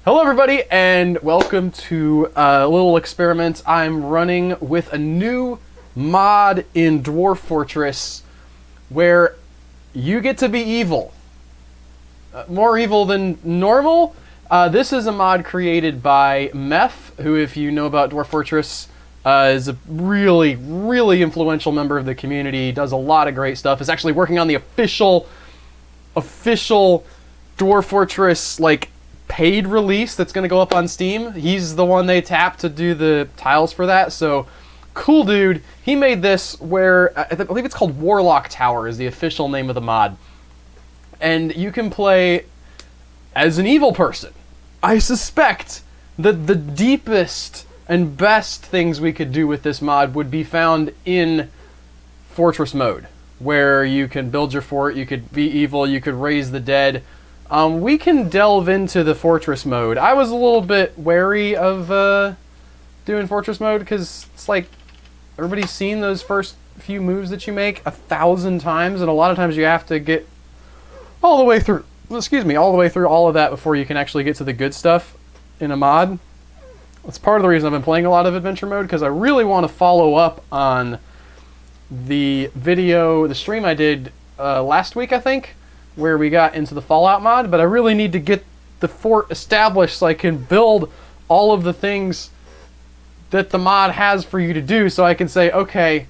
Hello everybody and welcome to a little experiment I'm running with a new mod in Dwarf Fortress where you get to be evil. More evil than normal. This is a mod created by Meph, who, if you know about Dwarf Fortress, is a really influential member of the community, does a lot of great stuff, is actually working on the official Dwarf Fortress, like, paid release that's going to go up on Steam. He's the one they tapped to do the tiles for that, so cool dude. He made this where, I believe it's called Warlock Tower is the official name of the mod. And you can play as an evil person. I suspect that the deepest and best things we could do with this mod would be found in Fortress mode, where you can build your fort, you could be evil, you could raise the dead. We can delve into the Fortress mode. I was a little bit wary of doing Fortress mode because it's like everybody's seen those first few moves that you make 1,000 times, and a lot of times you have to get all the way through. All the way through all of that before you can actually get to the good stuff in a mod. That's part of the reason I've been playing a lot of adventure mode, because I really want to follow up on the stream I did last week, I think, where we got into the Fallout mod, but I really need to get the fort established so I can build all of the things that the mod has for you to do, so I can say, okay,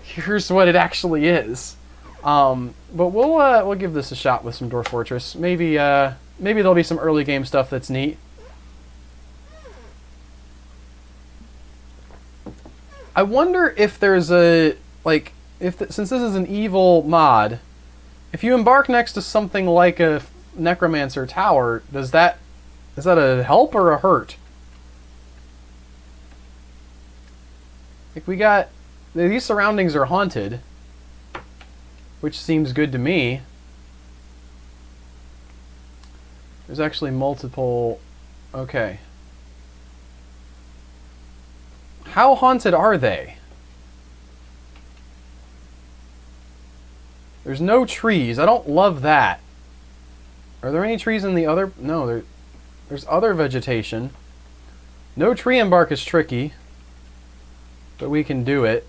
here's what it actually is. But we'll give this a shot with some Dwarf Fortress. Maybe there'll be some early game stuff that's neat. I wonder if there's a, like, since this is an evil mod, if you embark next to something like a necromancer tower, is that a help or a hurt? Like, these surroundings are haunted, which seems good to me. There's actually multiple. Okay. How haunted are they? There's no trees. I don't love that. Are there any trees in the other? No, there's other vegetation. No tree embark is tricky, but we can do it.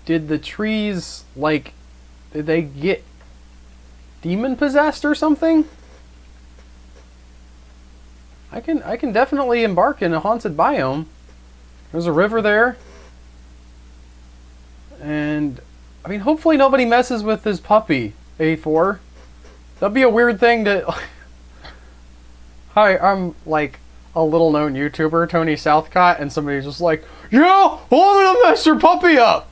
Did the trees, like, did they get demon possessed or something? I can definitely embark in a haunted biome. There's a river there. And, I mean, hopefully nobody messes with this puppy, A4. That'd be a weird thing to... Hi, I'm, like, a little-known YouTuber, Tony Southcott, and somebody's just like, yeah, I'm gonna mess your puppy up!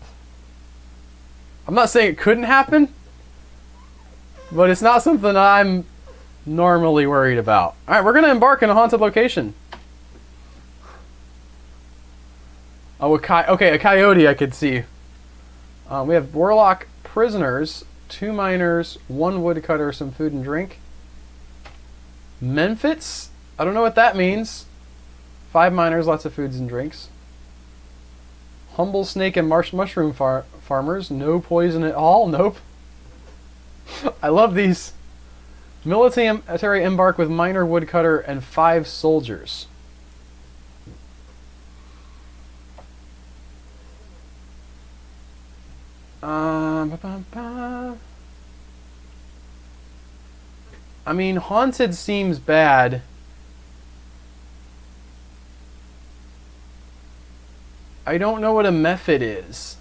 I'm not saying it couldn't happen, but it's not something I'm normally worried about. Alright, we're going to embark in a haunted location. Oh, a coyote I could see. We have warlock prisoners, 2 miners, 1 woodcutter, some food and drink. Memphits? I don't know what that means. 5 miners, lots of foods and drinks. Humble snake and mushroom farmers, no poison at all. Nope. I love these. Military embark with miner, woodcutter, and 5 soldiers. I mean, haunted seems bad. I don't know what a Mephit is.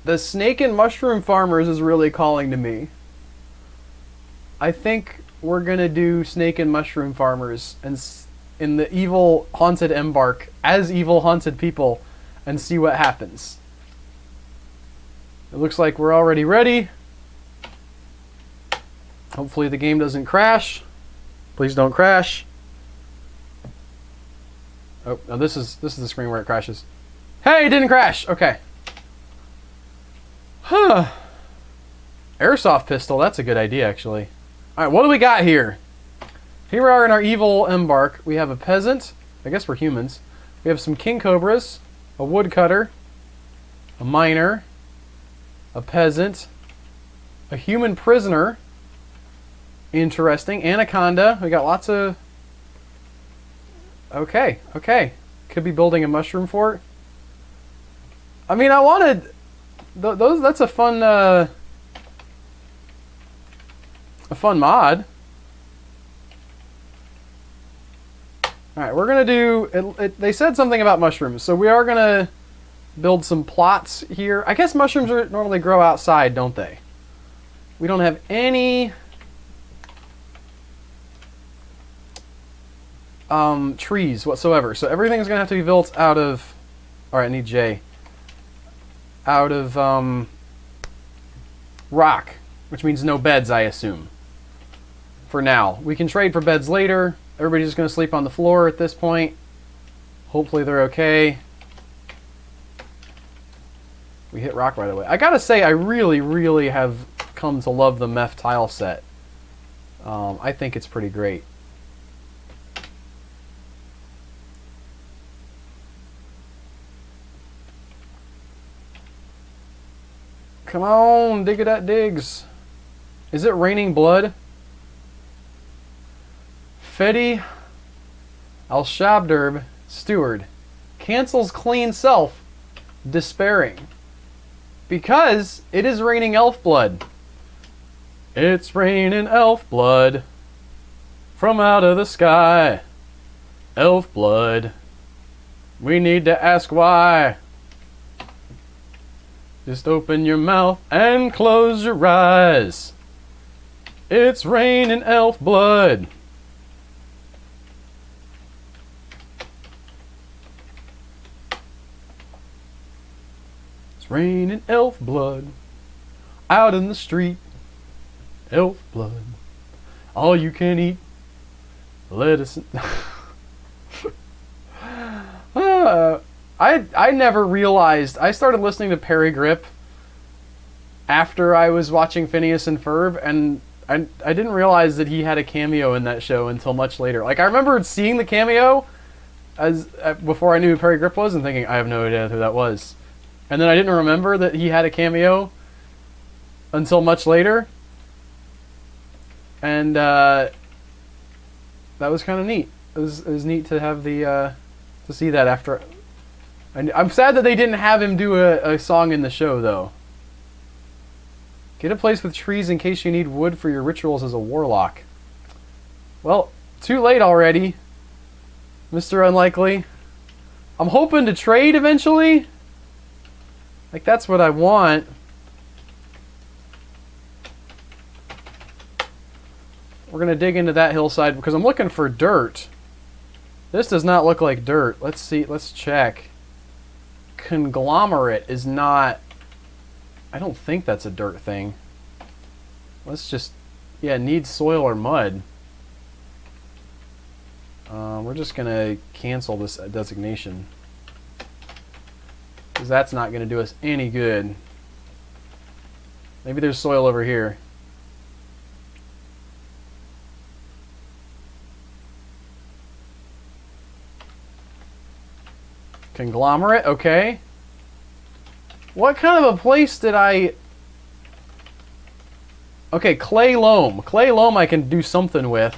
The snake and mushroom farmers is really calling to me. I think we're gonna do snake and mushroom farmers and in the evil haunted embark as evil haunted people and see what happens. It looks like we're already ready. Hopefully the game doesn't crash. Please don't crash. Oh, no, this is the screen where it crashes. Hey, it didn't crash. Okay. Huh. Airsoft pistol, that's a good idea, actually. Alright, what do we got here? Here we are in our evil embark. We have a peasant. I guess we're humans. We have some king cobras, a woodcutter, a miner, a peasant, a human prisoner. Interesting. Anaconda. We got lots of... Okay, okay. Could be building a mushroom fort. I mean, I wanted... Those. That's a fun mod. Alright, we're going to do... they said something about mushrooms, so we are going to build some plots here. I guess mushrooms normally grow outside, don't they? We don't have any trees whatsoever, so everything's going to have to be built out of... Alright, I need J. Out of rock, which means no beds, I assume. For now. We can trade for beds later. Everybody's just going to sleep on the floor at this point. Hopefully they're okay. We hit rock right away. I gotta say, I really, really have come to love the Meph tile set. I think it's pretty great. Come on, dig it at digs. Is it raining blood? Fedi Al-Shabderb, steward, cancels clean self, despairing. Because it is raining elf blood. It's raining elf blood from out of the sky. Elf blood. We need to ask why. Just open your mouth and close your eyes. It's raining elf blood. It's raining elf blood. Out in the street. Elf blood. All you can eat. Lettuce. I never realized. I started listening to Perry Grip after I was watching Phineas and Ferb, and I didn't realize that he had a cameo in that show until much later. Like, I remember seeing the cameo before I knew who Perry Grip was and thinking, I have no idea who that was. And then I didn't remember that he had a cameo until much later. And that was kind of neat. It was neat to have to see that after. I'm sad that they didn't have him do a song in the show, though. Get a place with trees in case you need wood for your rituals as a warlock. Well, too late already, Mr. Unlikely. I'm hoping to trade eventually. Like, that's what I want. We're going to dig into that hillside because I'm looking for dirt. This does not look like dirt. Let's see. Let's check. Conglomerate is not... I don't think that's a dirt thing. Let's just... Yeah, needs soil or mud. We're just going to cancel this designation. Because that's not going to do us any good. Maybe there's soil over here. Conglomerate, okay. What kind of a place did I... Okay, clay loam. Clay loam I can do something with.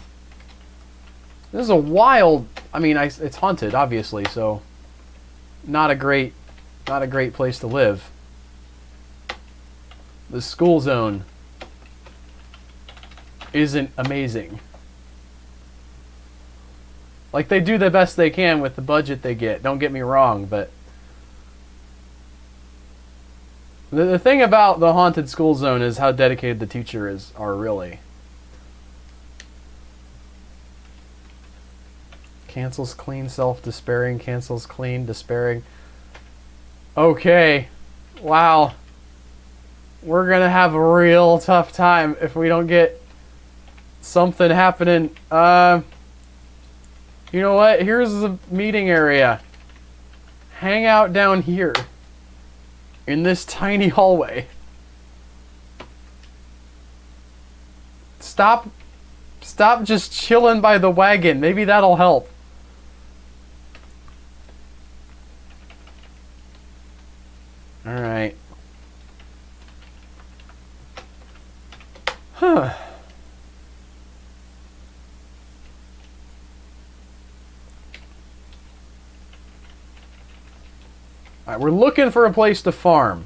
This is a wild... I mean, it's haunted, obviously, so... Not a great place to live. The school zone isn't amazing. Like, they do the best they can with the budget they get. Don't get me wrong, but... The thing about the haunted school zone is how dedicated the teachers are, really. Cancels clean self, despairing. Cancels clean, despairing. Okay. Wow. We're gonna have a real tough time if we don't get something happening. You know what? Here's the meeting area. Hang out down here. In this tiny hallway. Stop just chilling by the wagon. Maybe that'll help. Alright. Alright, we're looking for a place to farm.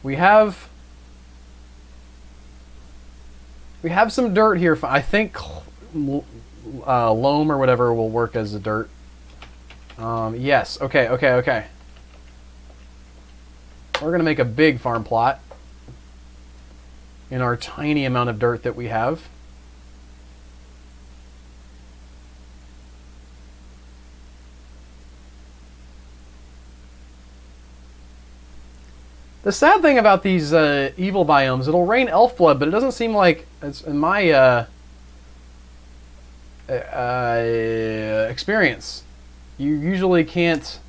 We have some dirt here. I think loam or whatever will work as the dirt. Yes. Okay. We're going to make a big farm plot in our tiny amount of dirt that we have. The sad thing about these evil biomes, it'll rain elf blood, but it doesn't seem like, it's in my experience, you usually can't,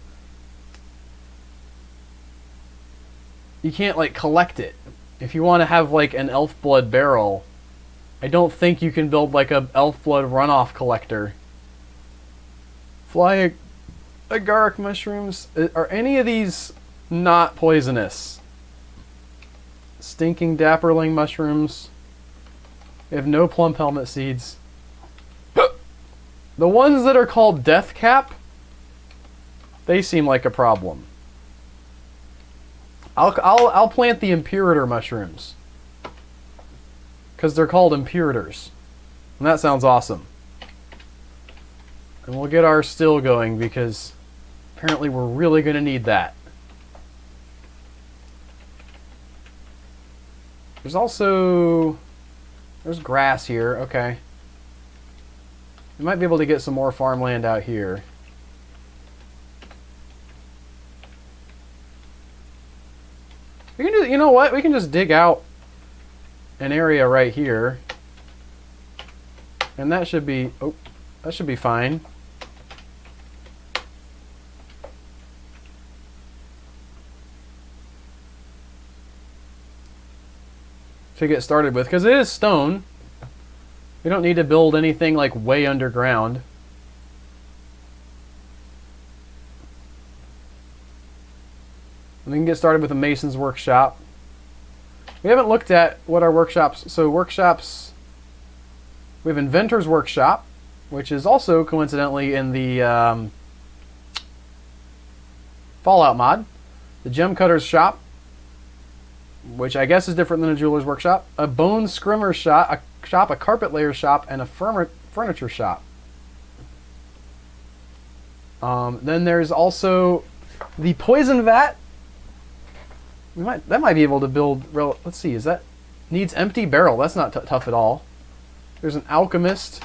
like collect it. If you want to have like an elf blood barrel, I don't think you can build like a elf blood runoff collector. Fly agaric mushrooms. Are any of these not poisonous? Stinking dapperling mushrooms. We have no plump helmet seeds. The ones that are called death cap, they seem like a problem. I'll plant the imperator mushrooms because they're called imperators, and that sounds awesome. And we'll get our still going because apparently we're really going to need that. There's grass here. Okay. We might be able to get some more farmland out here. We can just, you know what? We can just dig out an area right here. And that should be, oh, that should be fine. To get started with, because it is stone. We don't need to build anything like way underground. And we can get started with a mason's workshop. We haven't looked at what our workshops, so workshops, we have inventor's workshop, which is also coincidentally in the Fallout mod. The gem cutter's shop, which I guess is different than a jeweler's workshop. A bone scrimmer's shop, a carpet layer's shop, and a furniture shop. Then there's also the poison vat. That might be able to build. Let's see. Is that needs empty barrel? That's not tough at all. There's an alchemist.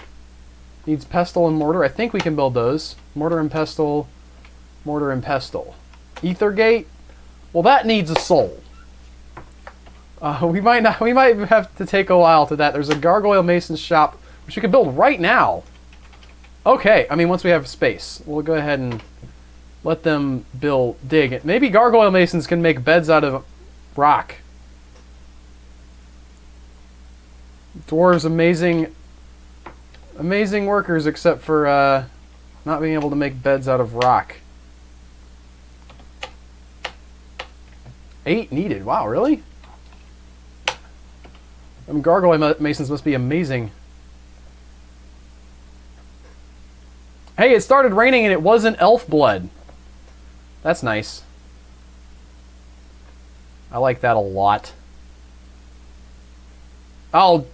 Needs pestle and mortar. I think we can build those. Mortar and pestle. Mortar and pestle. Ether gate. Well, that needs a soul. We might have to take a while to that. There's a gargoyle mason's shop, which we could build right now. Okay, I mean, once we have space, we'll go ahead and let them dig. Maybe gargoyle masons can make beds out of rock. Dwarves, amazing workers, except for not being able to make beds out of rock. 8 needed. Wow, really? Gargoyle masons must be amazing. Hey, it started raining and it wasn't elf blood. That's nice. I like that a lot. Oh,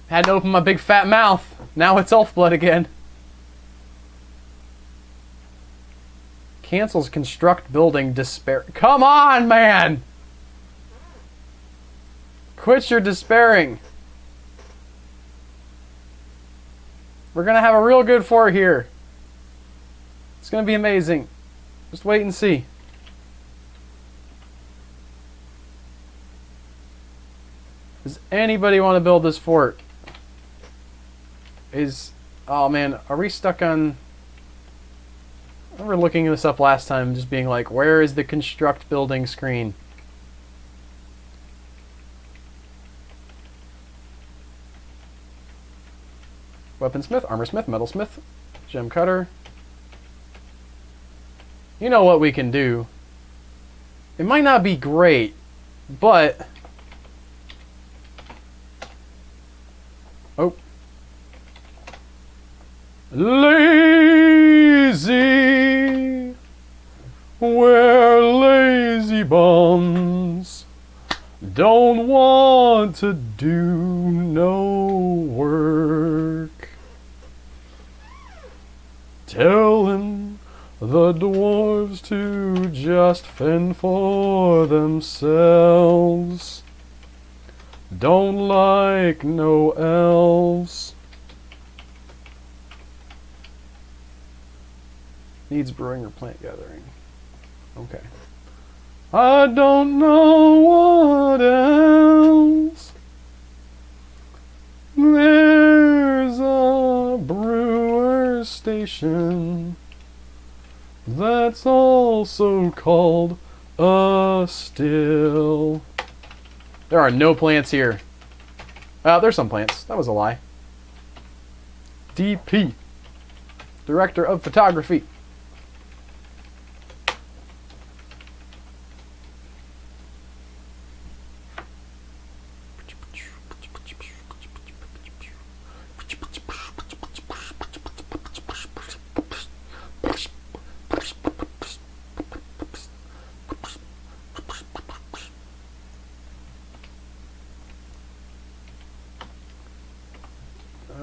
had to open my big fat mouth. Now it's elf blood again. Cancels construct building despair. Come on, man! Quit your despairing. We're going to have a real good fort here. It's going to be amazing. Just wait and see. Does anybody want to build this fort? Oh man, are we stuck on... I remember looking this up last time, just being like, where is the construct building screen? Weaponsmith, armorsmith, metalsmith, gem cutter. You know what we can do. It might not be great, but Lazy, we're lazy bums. Don't want to do no work. Telling the dwarves to just fend for themselves. Don't like no elves. Needs brewing or plant gathering. Okay. I don't know what else. There's a brewer station that's also called a still. There are no plants here. There's some plants. That was a lie. DP. Director of Photography.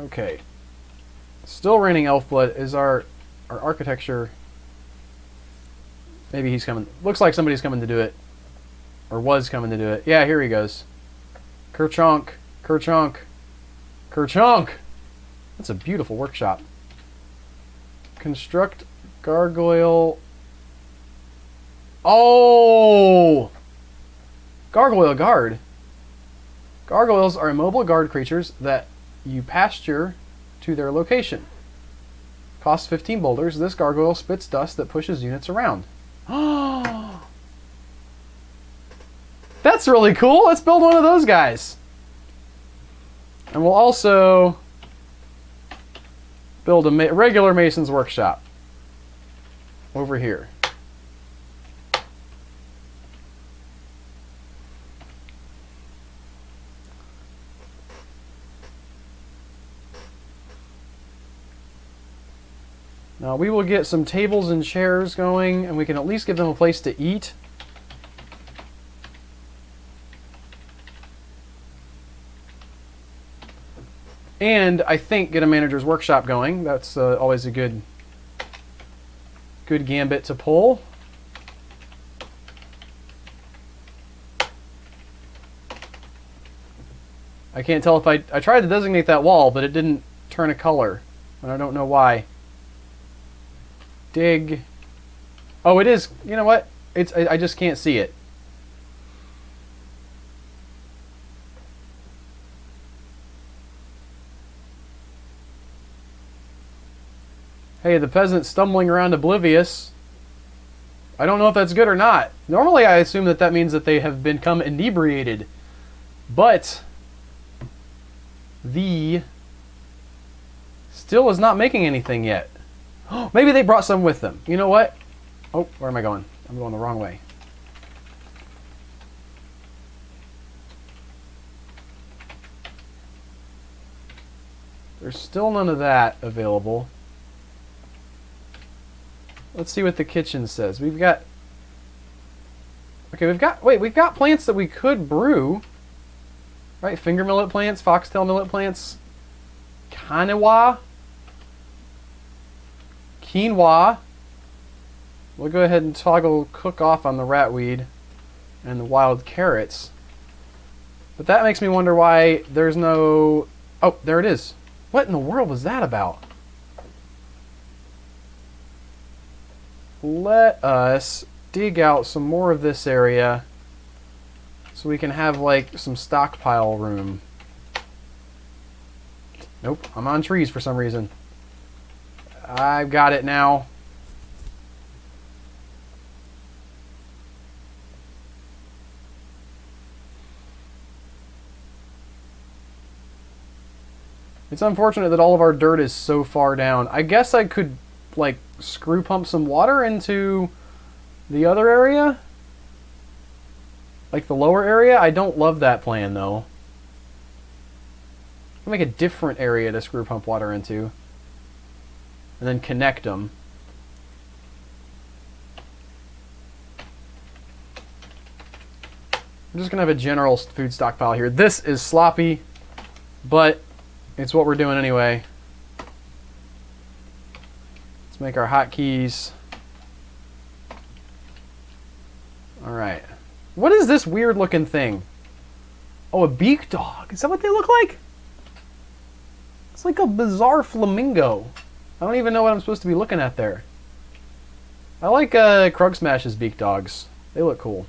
Okay. Still raining elf blood. Is our architecture... Maybe he's coming. Looks like somebody's coming to do it. Or was coming to do it. Yeah, here he goes. Kerchonk. Kerchonk. Kerchonk! That's a beautiful workshop. Construct gargoyle... Oh! Gargoyle guard. Gargoyles are immobile guard creatures that you pasture to their location. Costs 15 boulders. This gargoyle spits dust that pushes units around. That's really cool. Let's build one of those guys. And we'll also build a regular mason's workshop over here. Now we will get some tables and chairs going, and we can at least give them a place to eat. And I think get a manager's workshop going. That's always a good gambit to pull. I can't tell if I tried to designate that wall, but it didn't turn a color, and I don't know why. Dig. Oh, it is. You know what? I just can't see it. Hey, the peasant's stumbling around oblivious. I don't know if that's good or not. Normally I assume that that means that they have become inebriated. But the still is not making anything yet. Maybe they brought some with them. You know what? Oh, where am I going? I'm going the wrong way. There's still none of that available. Let's see what the kitchen says. We've got... Okay, we've got plants that we could brew. Right, finger millet plants, foxtail millet plants, quinoa. We'll go ahead and toggle cook off on the ratweed and the wild carrots. But that makes me wonder why there's no... Oh, there it is. What in the world was that about? Let us dig out some more of this area so we can have like some stockpile room. Nope, I'm on trees for some reason. I've got it now. It's unfortunate that all of our dirt is so far down. I guess I could like screw pump some water into the other area, like the lower area. I don't love that plan though. I'll make a different area to screw pump water into. and then connect them. I'm just gonna have a general food stockpile here. This is sloppy, but it's what we're doing anyway. Let's make our hotkeys. All right. What is this weird looking thing? Oh, a beak dog. Is that what they look like? It's like a bizarre flamingo. I don't even know what I'm supposed to be looking at there. I like Krug Smash's beak dogs. They look cool.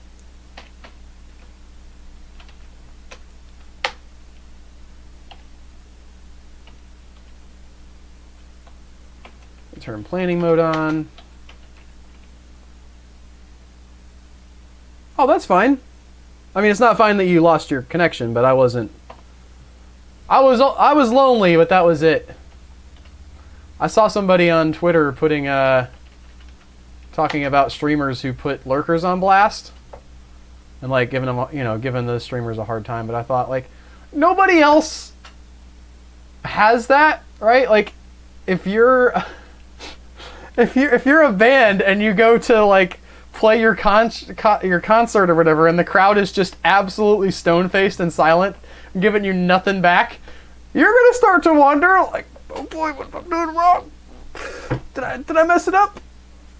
Turn planning mode on. Oh, that's fine. I mean, it's not fine that you lost your connection, but I wasn't. I was lonely, but that was it. I saw somebody on Twitter putting talking about streamers who put lurkers on blast and like giving them, you know, giving the streamers a hard time, but I thought like nobody else has that, right? Like if you're if you're a band and you go to like play your concert or whatever, and the crowd is just absolutely stone-faced and silent, giving you nothing back, you're gonna start to wonder, like, oh boy, what am I doing wrong? Did I mess it up?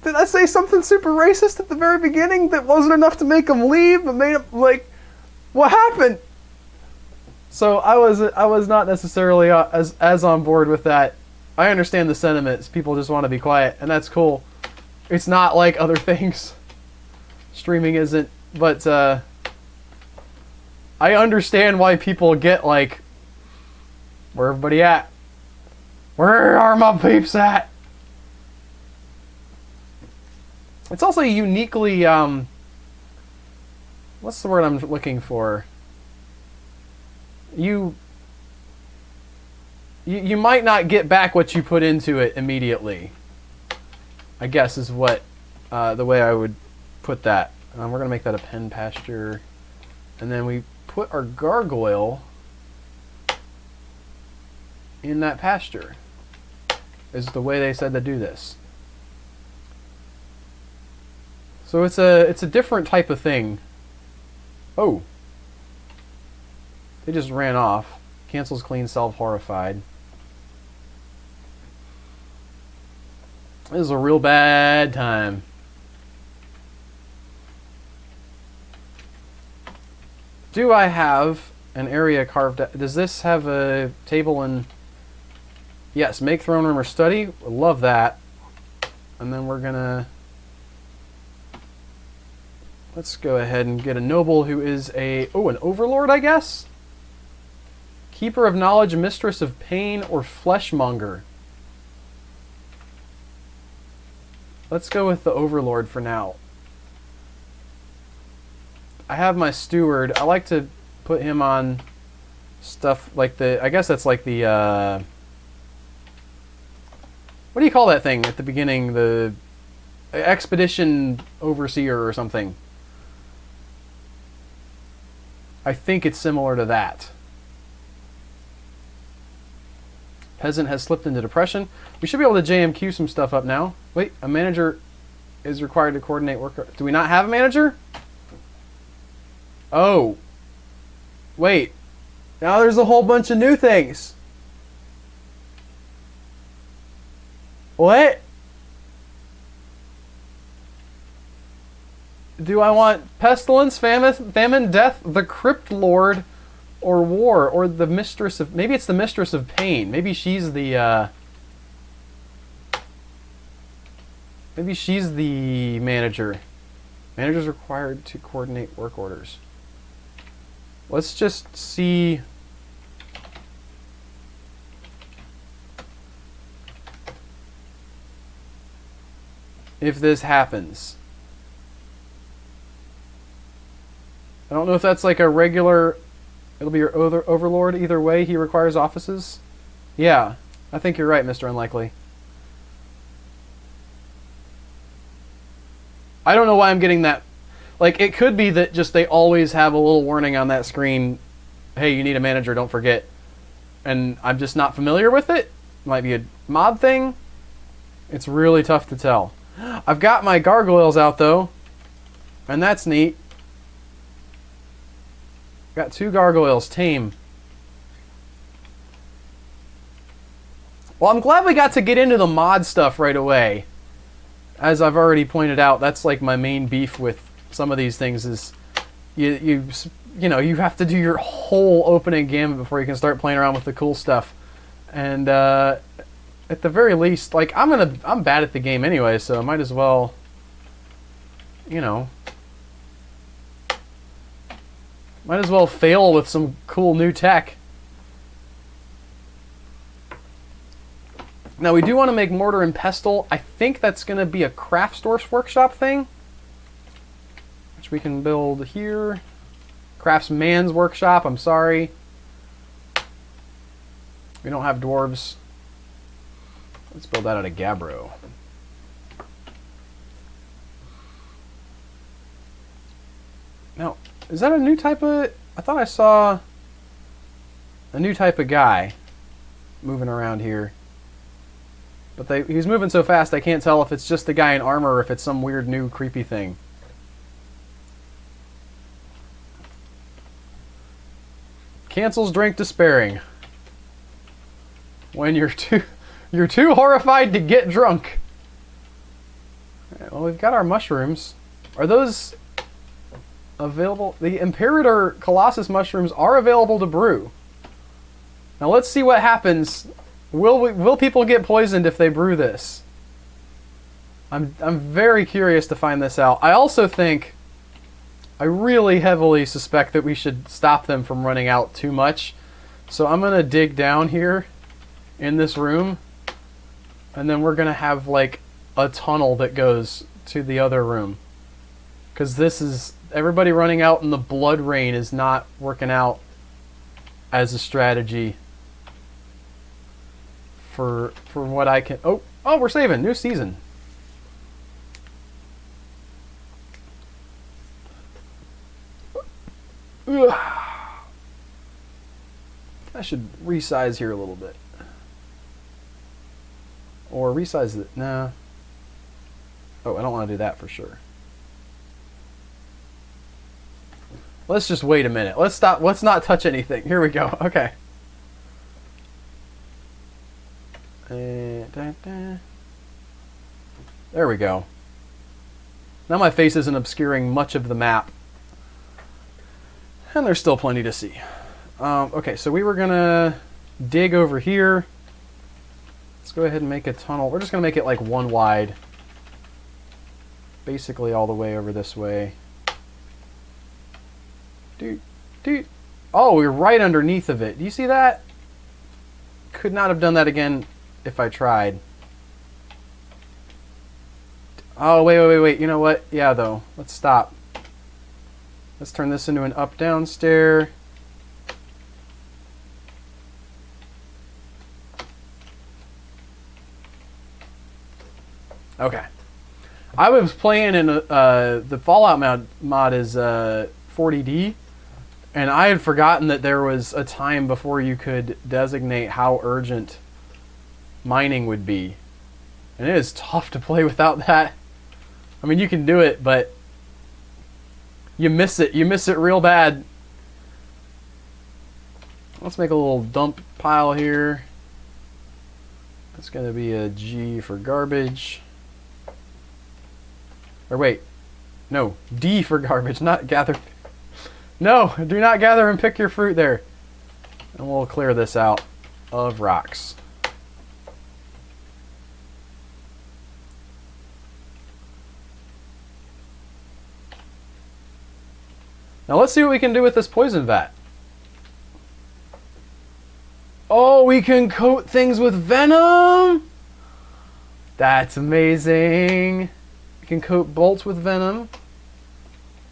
Did I say something super racist at the very beginning that wasn't enough to make them leave, but made them, like, what happened? So I was not necessarily as on board with that. I understand the sentiments. People just want to be quiet, and that's cool. It's not like other things. Streaming isn't, but I understand why people get like, where everybody at? Where are my peeps at? It's also uniquely, what's the word I'm looking for? You might not get back what you put into it immediately, I guess is what the way I would put that. We're going to make that a pen pasture. And then we put our gargoyle in that pasture, is the way they said to do this. So it's a different type of thing. Oh. They just ran off. Cancels clean self horrified. This is a real bad time. Do I have an area carved out? Does this have a table in? Yes, make throne room or study. Love that. And then we're gonna, let's go ahead and get a noble who is an overlord, I guess. Keeper of knowledge, mistress of pain, or fleshmonger. Let's go with the overlord for now. I have my steward. I like to put him on stuff like the, I guess that's like the, what do you call that thing at the beginning? The expedition overseer or something. I think it's similar to that. Peasant has slipped into depression. We should be able to JMQ some stuff up now. Wait, a manager is required to coordinate work. Do we not have a manager? Oh. Wait. Now there's a whole bunch of new things. What? Do I want pestilence, famine, death, the crypt lord, or war, or the mistress of... Maybe it's the mistress of pain. Maybe she's the... Maybe she's the manager. Manager's required to coordinate work orders. Let's just see... if this happens. I don't know if that's like a regular... It'll be your overlord either way. He requires offices. Yeah, I think you're right, Mr. Unlikely. I don't know why I'm getting that. Like, it could be that just they always have a little warning on that screen. Hey, you need a manager, don't forget. And I'm just not familiar with it. Might be a mod thing. It's really tough to tell. I've got my gargoyles out though, and that's neat. Got 2 gargoyles, tame. Well, I'm glad we got to get into the mod stuff right away. As I've already pointed out, that's like my main beef with some of these things is you know, you have to do your whole opening gambit before you can start playing around with the cool stuff. And at the very least, like I'm bad at the game anyway, so I might as well, you know, might as well fail with some cool new tech. Now we do want to make mortar and pestle. I think that's going to be a craftsman's workshop thing, which we can build here. Craftsman's workshop, I'm sorry. We don't have dwarves. Let's build that out of gabbro. Now, is that a new type of... I thought I saw a new type of guy moving around here. But he's moving so fast I can't tell if it's just the guy in armor or if it's some weird new creepy thing. Cancels drink despairing. When you're too horrified to get drunk. Right, well, we've got our mushrooms. Are those available? The Imperator Colossus mushrooms are available to brew. Now let's see what happens. Will people get poisoned if they brew this? I'm very curious to find this out. I also think, I really heavily suspect that we should stop them from running out too much. So I'm gonna dig down here in this room, and then we're gonna have like a tunnel that goes to the other room. Because this is, everybody running out in the blood rain is not working out as a strategy. For what I can... Oh, we're saving. New season. Ugh. I should resize here a little bit. Or resize it. Nah. Oh, I don't want to do that for sure. Let's just wait a minute. Let's stop. Let's not touch anything. Here we go. Okay. There we go. Now my face isn't obscuring much of the map. And there's still plenty to see. Okay, so we were gonna dig over here. Let's go ahead and make a tunnel. We're just gonna make it like 1 wide. Basically all the way over this way. Dude. Oh, we're right underneath of it. Do you see that? Could not have done that again if I tried. Oh, wait. You know what? Yeah, though. Let's stop. Let's turn this into an up-down stair. Okay. I was playing in the Fallout mod is 40D, and I had forgotten that there was a time before you could designate how urgent mining would be. And it is tough to play without that. I mean, you can do it, but you miss it. You miss it real bad. Let's make a little dump pile here. That's going to be a G for garbage. Or wait. No, D for garbage, not gather. No, do not gather and pick your fruit there. And we'll clear this out of rocks. Now let's see what we can do with this poison vat. Oh, we can coat things with venom? That's amazing. We can coat bolts with venom.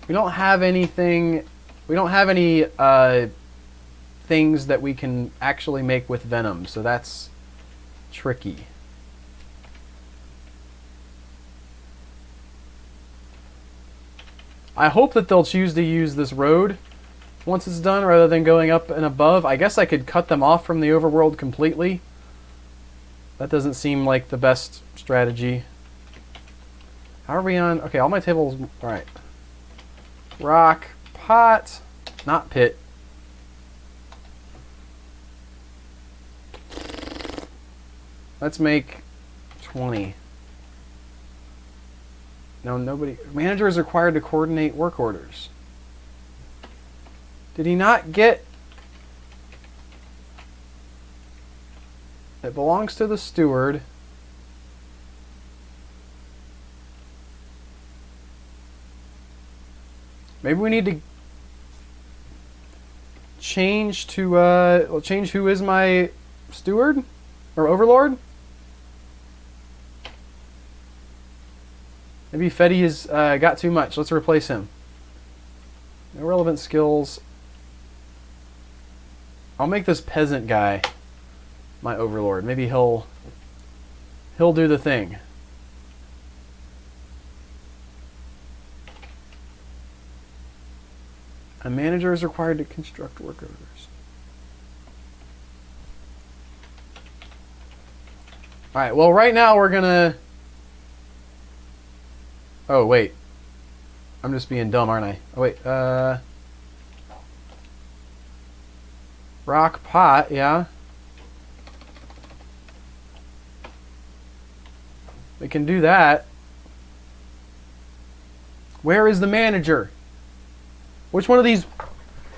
We don't have anything... We don't have any things that we can actually make with venom, so that's tricky. I hope that they'll choose to use this road once it's done rather than going up and above. I guess I could cut them off from the overworld completely. That doesn't seem like the best strategy. How are we on? Okay, all my tables. All right. Rock, pot, not pit. Let's make 20. No, nobody. Manager is required to coordinate work orders. Did he not get? It belongs to the steward. Maybe we need to change to change who is my steward or overlord. Maybe Fetty has got too much. Let's replace him. Irrelevant skills. I'll make this peasant guy my overlord. Maybe he'll do the thing. A manager is required to construct work orders. Alright, well right now we're gonna... Oh, wait. I'm just being dumb, aren't I? Oh, wait. Rock pot, yeah. We can do that. Where is the manager? Which one of these...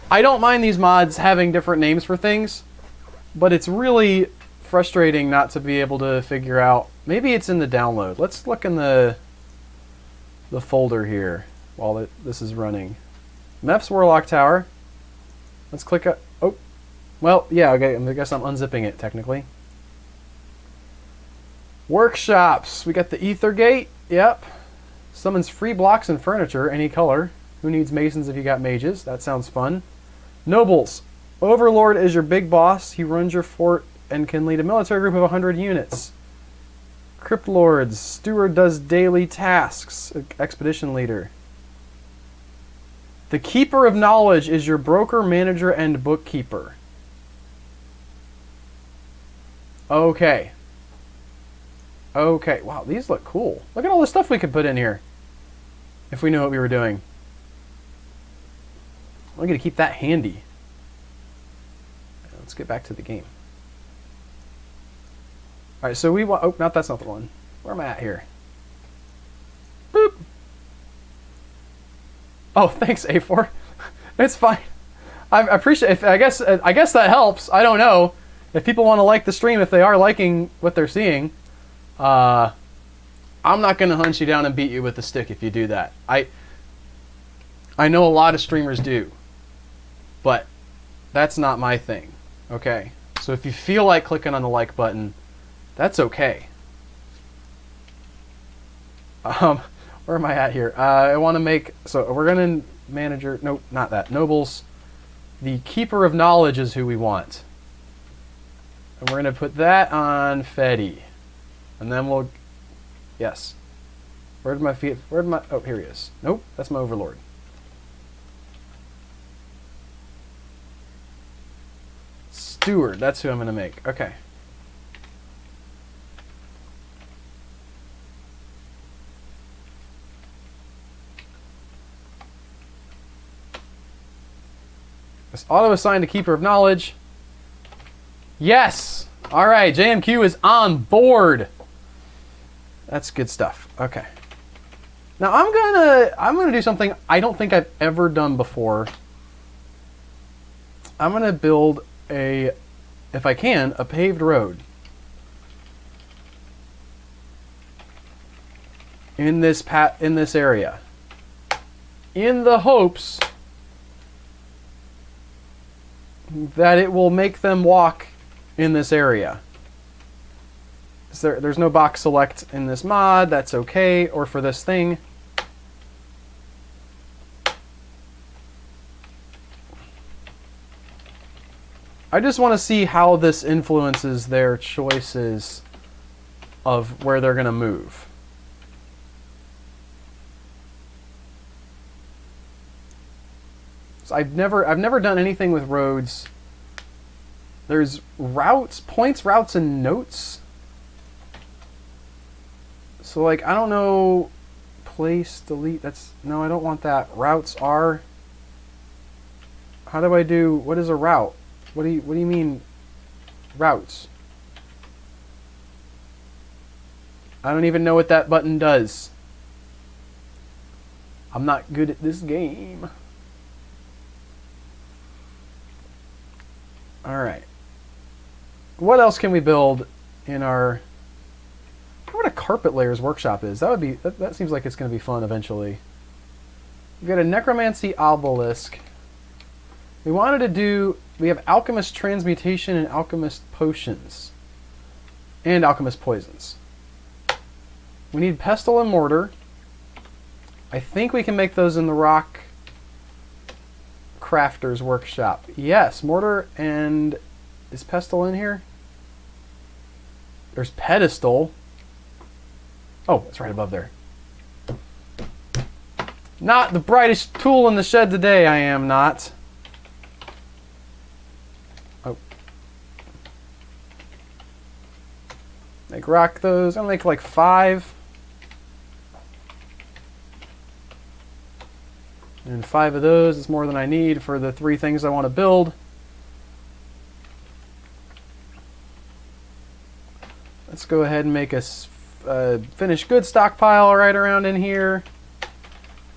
I don't mind these mods having different names for things, but it's really frustrating not to be able to figure out... Maybe it's in the download. Let's look in the folder here while this is running. Meph's Warlock Tower. Let's click... Oh, well, yeah, okay, I guess I'm unzipping it, technically. Workshops. We got the Ether Gate. Yep. Summons free blocks and furniture, any color. Who needs masons if you got mages? That sounds fun. Nobles. Overlord is your big boss. He runs your fort and can lead a military group of 100 units. Crypt Lords. Steward does daily tasks. Expedition leader. The Keeper of Knowledge is your broker, manager, and bookkeeper. Okay. Okay. Wow, these look cool. Look at all the stuff we could put in here if we knew what we were doing. I'm going to keep that handy. Let's get back to the game. Alright, so we want... Oh, that's not the one. Where am I at here? Boop! Oh, thanks, A4. It's fine. I appreciate... I guess that helps. I don't know. If people want to like the stream, if they are liking what they're seeing, I'm not going to hunt you down and beat you with a stick if you do that. I know a lot of streamers do, but that's not my thing. Okay? So if you feel like clicking on the like button, that's okay. Where am I at here? I want to make... So we're going to manager... Nope, not that. Nobles. The Keeper of Knowledge is who we want. And we're going to put that on Fetty. And then we'll... Yes. Where'd my feet... Where'd my... Oh, here he is. Nope, that's my overlord. Steward, that's who I'm going to make. Okay. It's auto-assigned to Keeper of Knowledge. Yes! Alright, JMQ is on board. That's good stuff. Okay. Now I'm gonna do something I don't think I've ever done before. I'm gonna build a, if I can, a paved road. In this area. In the hopes that it will make them walk in this area. There's no box select in this mod, that's okay, or for this thing. I just want to see how this influences their choices of where they're going to move. So I've never done anything with roads. There's routes, points, routes, and notes. So, like, I don't know... Place, delete, that's... No, I don't want that. Routes are... How do I do... What is a route? What do you mean... Routes? I don't even know what that button does. I'm not good at this game. Alright. What else can we build in our... I wonder what a carpet layers workshop is. That seems like it's going to be fun eventually. We've got a necromancy obelisk. We wanted to do... We have alchemist transmutation and alchemist potions. And alchemist poisons. We need pestle and mortar. I think we can make those in the rock crafter's workshop. Yes, mortar and... Is pestle in here? There's pedestal. Oh, it's right above there. Not the brightest tool in the shed today, I am not. Oh. Make rock those. I'll make like 5. And 5 of those is more than I need for the 3 things I want to build. Let's go ahead and make a finished goods stockpile right around in here.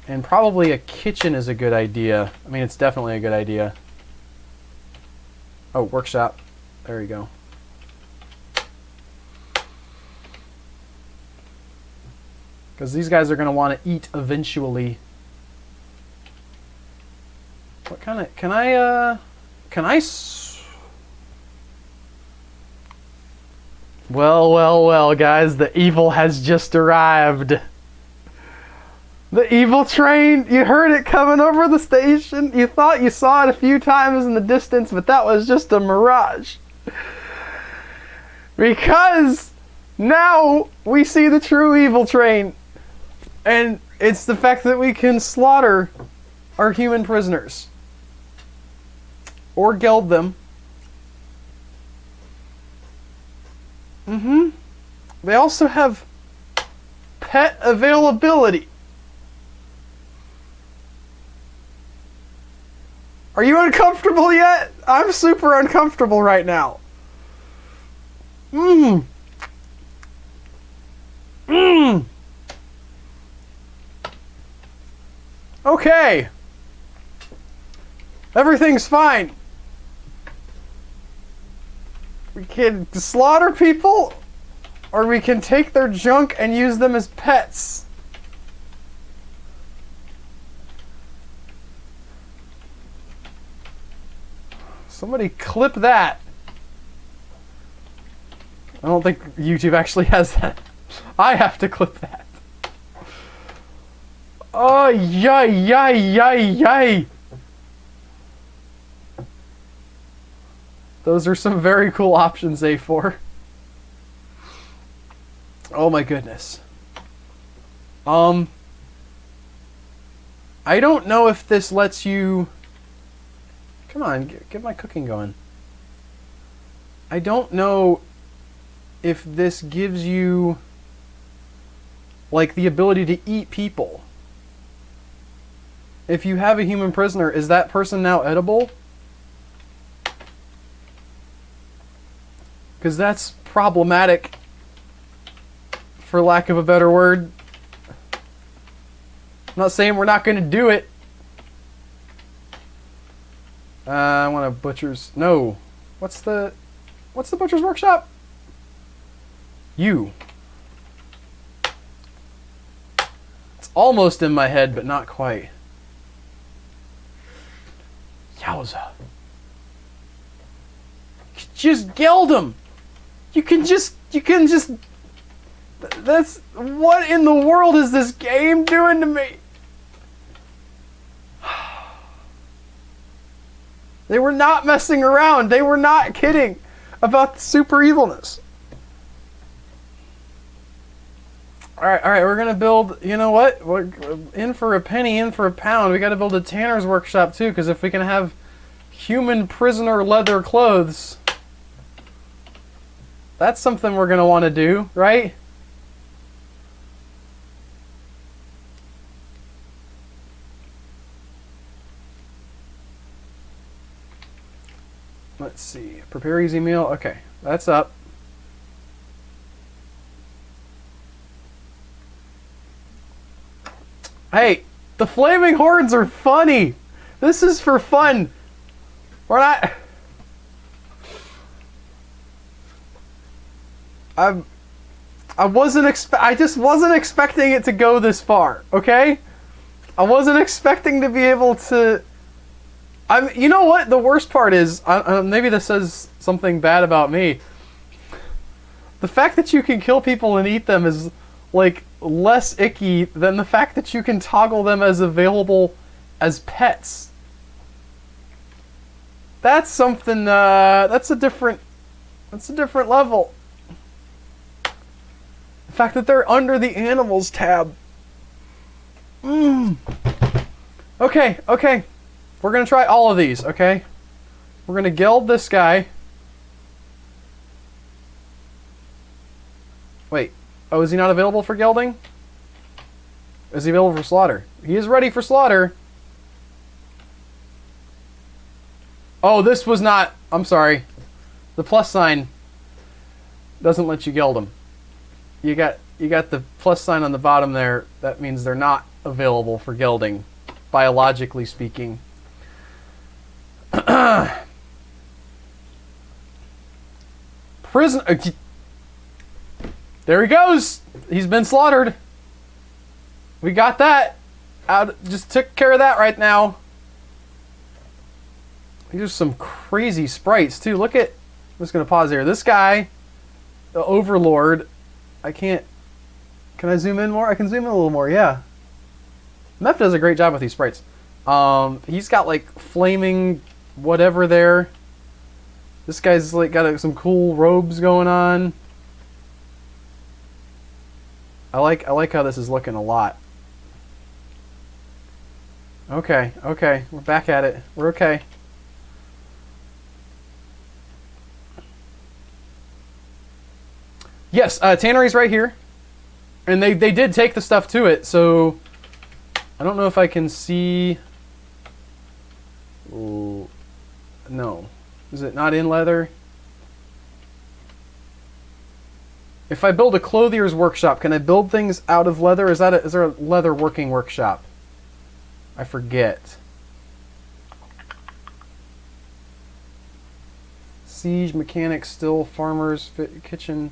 And probably a kitchen is a good idea. I mean, it's definitely a good idea. Oh, workshop. There you go. Because these guys are going to want to eat eventually. What kind of... Can I... Well, guys, the evil has just arrived. The evil train, you heard it coming over the station. You thought you saw it a few times in the distance, but that was just a mirage. Because now we see the true evil train. And it's the fact that we can slaughter our human prisoners. Or geld them. They also have pet availability. Are you uncomfortable yet? I'm super uncomfortable right now. Okay. Everything's fine. We can slaughter people, or we can take their junk and use them as pets. Somebody clip that. I don't think YouTube actually has that. I have to clip that. Oh, yay. Those are some very cool options, A4. Oh my goodness. I don't know if this lets you... Come on, get my cooking going. I don't know if this gives you, like, the ability to eat people. If you have a human prisoner, is that person now edible? Because that's problematic, for lack of a better word. I'm not saying we're not going to do it. I want a butcher's... No. What's the butcher's workshop? You. It's almost in my head, but not quite. Yowza. Just geld them. You can just... That's... What in the world is this game doing to me? They were not messing around. They were not kidding about the super evilness. Alright, we're going to build... You know what? We're in for a penny, in for a pound. We got to build a tanner's workshop too, because if we can have human prisoner leather clothes... That's something we're going to want to do, right? Let's see. Prepare easy meal. Okay, that's up. Hey, the flaming horns are funny. This is for fun. We're not. I just wasn't expecting it to go this far. Okay, I wasn't expecting to be able to. You know what? The worst part is, maybe this says something bad about me. The fact that you can kill people and eat them is like less icky than the fact that you can toggle them as available as pets. That's something. That's a different level. The fact that they're under the animals tab. Okay. We're gonna try all of these. Okay. We're gonna geld this guy. Wait. Oh, is he not available for gelding? Is he available for slaughter? He is ready for slaughter. Oh, this was not... I'm sorry. The plus sign doesn't let you geld them. You got the plus sign on the bottom there. That means they're not available for gelding, biologically speaking. Prisoner... There he goes. He's been slaughtered. We got that. Just took care of that right now. These are some crazy sprites too. Look at. I'm just gonna pause here. This guy, the Overlord. I can't. Can I zoom in more? I can zoom in a little more. Yeah. Meph does a great job with these sprites. He's got like flaming whatever there. This guy's like got some cool robes going on. I like how this is looking a lot. Okay, we're back at it. We're okay. Yes, tannery's right here, and they did take the stuff to it. So I don't know if I can see. Ooh, no, is it not in leather? If I build a clothier's workshop, can I build things out of leather? Is there a leather working workshop? I forget. Siege, mechanics, still, farmers, kitchen.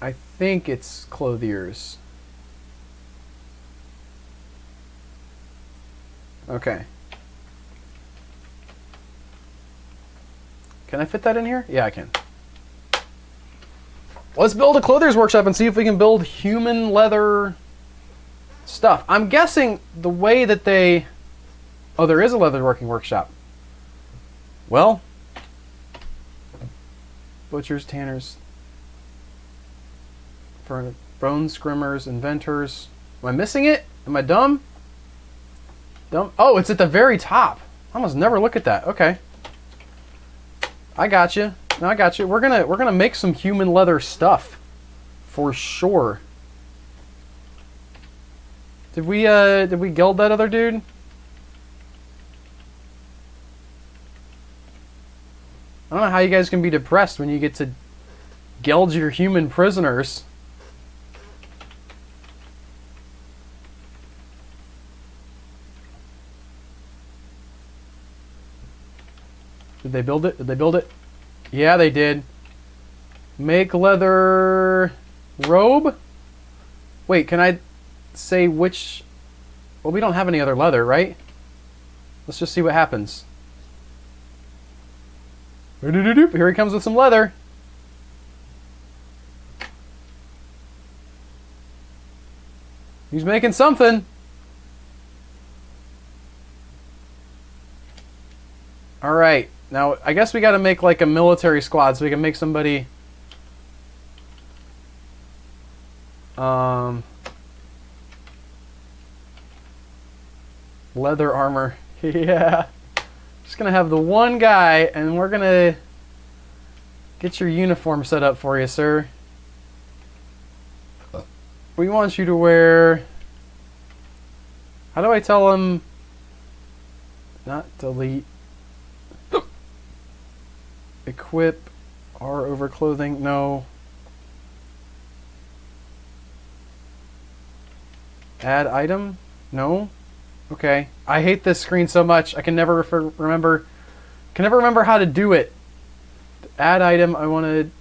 I think it's clothiers. Okay. Can I fit that in here? Yeah, I can. Let's build a clothier's workshop and see if we can build human leather stuff. I'm guessing the way that they... Oh, there is a leather working workshop. Well. Butchers, tanners. Bone scrimmers, inventors. Am I missing it? Am I dumb? Dumb? Oh, it's at the very top. I must never look at that. Okay. I got you. No, I got you. We're gonna make some human leather stuff, for sure. Did we geld that other dude? I don't know how you guys can be depressed when you get to geld your human prisoners. Did they build it? Did they build it? Yeah, they did. Make leather robe? Wait, can I say which... Well, we don't have any other leather, right? Let's just see what happens. Here he comes with some leather. He's making something. All right. Now, I guess we got to make like a military squad so we can make somebody... leather armor. Yeah. Just going to have the one guy, and we're going to get your uniform set up for you, sir. We want you to wear... How do I tell him... Not delete... Equip R over clothing. No. Add item? No. Okay. I hate this screen so much. I can never remember how to do it. Add item. I want to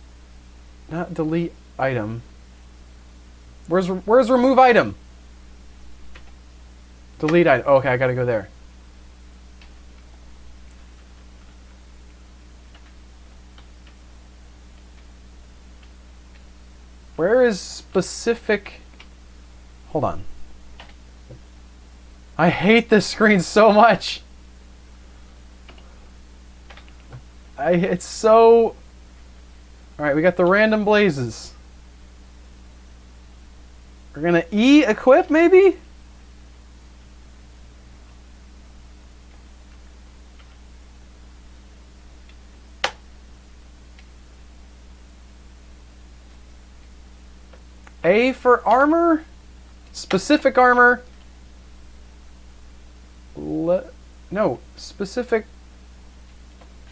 not delete item. Where's remove item? Delete item. Oh, okay, I gotta go there. Where is specific? Hold on. I hate this screen so much. It's so... Alright, we got the random blazes. We're gonna equip maybe? A for armor? Specific armor? No, specific...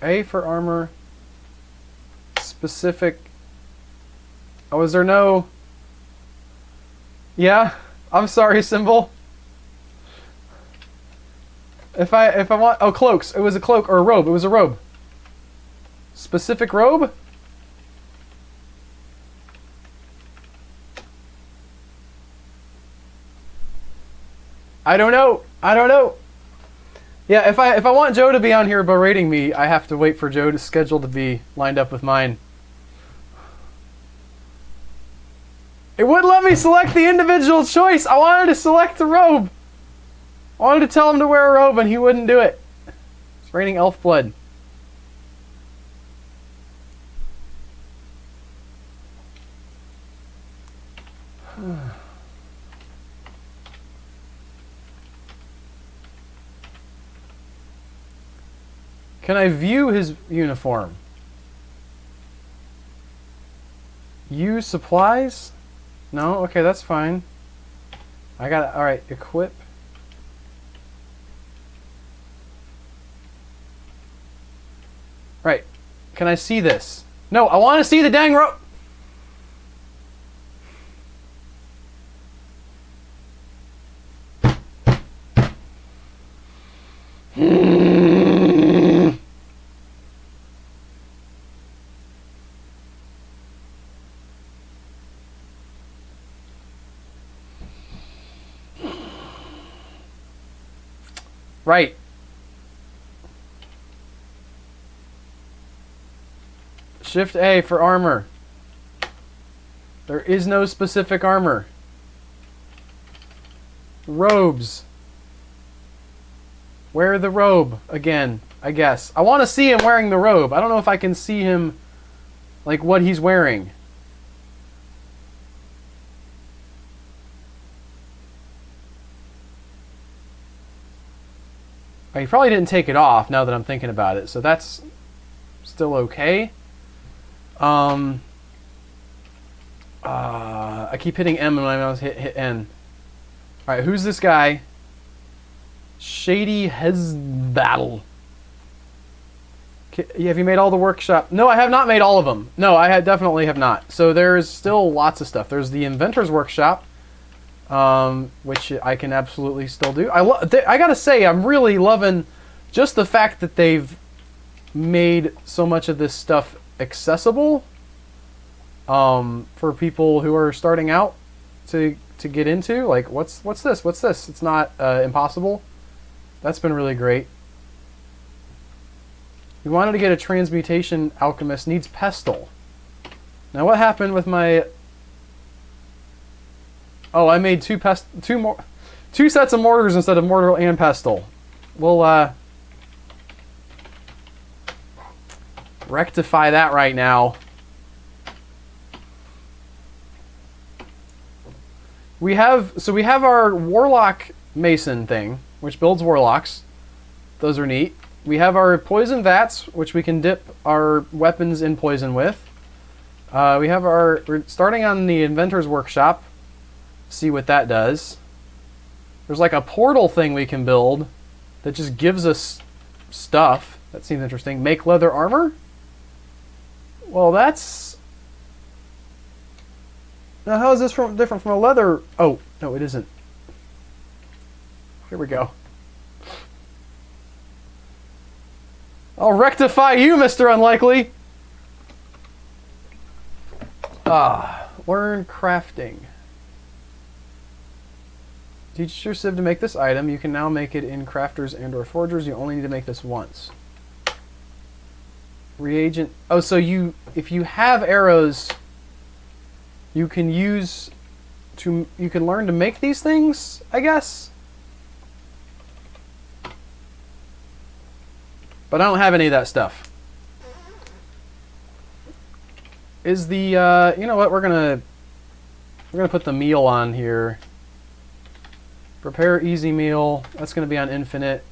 A for armor. Specific... Oh, is there no... Yeah? I'm sorry, symbol. If I want... Oh, cloaks. It was a cloak or a robe. It was a robe. Specific robe? I don't know. I don't know. Yeah, if I want Joe to be on here berating me, I have to wait for Joe's schedule to be lined up with mine. It wouldn't let me select the individual choice. I wanted to select the robe. I wanted to tell him to wear a robe, and he wouldn't do it. It's raining elf blood. Can I view his uniform? Use supplies? No? Okay, that's fine. I got it. Alright, equip. Right. Can I see this? No, I want to see the dang rope! Right. Shift A for armor. There is no specific armor. Robes. Wear the robe again, I guess. I want to see him wearing the robe. I don't know if I can see him, like, what he's wearing. He probably didn't take it off now that I'm thinking about it, so that's still okay. I keep hitting M when I hit N. Alright, who's this guy? Shady Hezbattle. Have you made all the workshop? No, I have not made all of them. No, I definitely have not. So there's still lots of stuff. There's the Inventor's Workshop. Which I can absolutely still do. I gotta say, I'm really loving just the fact that they've made so much of this stuff accessible for people who are starting out to get into. Like, what's this? What's this? It's not impossible. That's been really great. We wanted to get a transmutation alchemist. Needs pestle. Now, what happened with my... Oh, I made two sets of mortars instead of mortar and pestle. We'll rectify that right now. We have our warlock mason thing, which builds warlocks. Those are neat. We have our poison vats, which we can dip our weapons in poison with. We're starting on the Inventor's Workshop. See what that does. There's like a portal thing we can build that just gives us stuff. That seems interesting. Make leather armor? Well, that's... Now, how is this different from a leather... Oh, no, it isn't. Here we go. I'll rectify you, Mr. Unlikely! Learn crafting. Teach your civ to make this item. You can now make it in crafters and or forgers. You only need to make this once. Reagent. Oh, so if you have arrows, you can use to, you can learn to make these things, I guess. But I don't have any of that stuff. Is the you know what, we're gonna put the meal on here. Prepare easy meal. That's gonna be on infinite.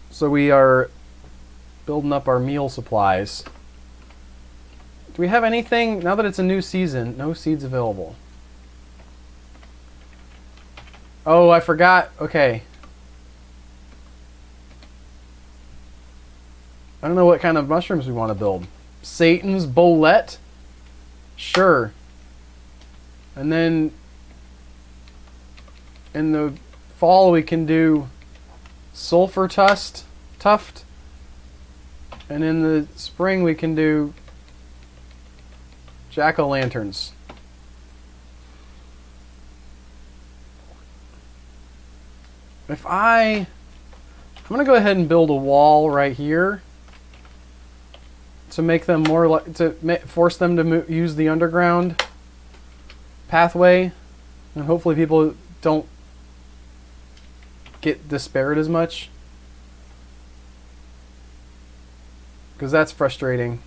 So we are building up our meal supplies. Do we have anything now that it's a new season? No seeds available. Oh, I forgot. Okay. I don't know what kind of mushrooms we want to build. Satan's bolette? Sure. And then in the fall we can do sulfur tuft. And in the spring we can do jack-o'-lanterns. I'm going to go ahead and build a wall right here to make them more like, to force them to use the underground pathway, and hopefully people don't get disparate as much, because that's frustrating.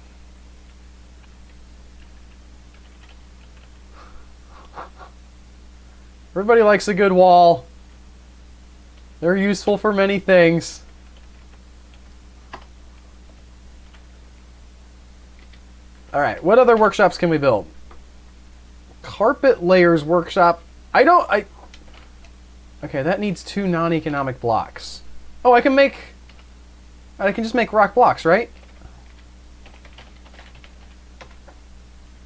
Everybody likes a good wall. They're useful for many things. Alright, what other workshops can we build? Carpet layers workshop. Okay, that needs 2 non-economic blocks. Oh, I can just make rock blocks, right?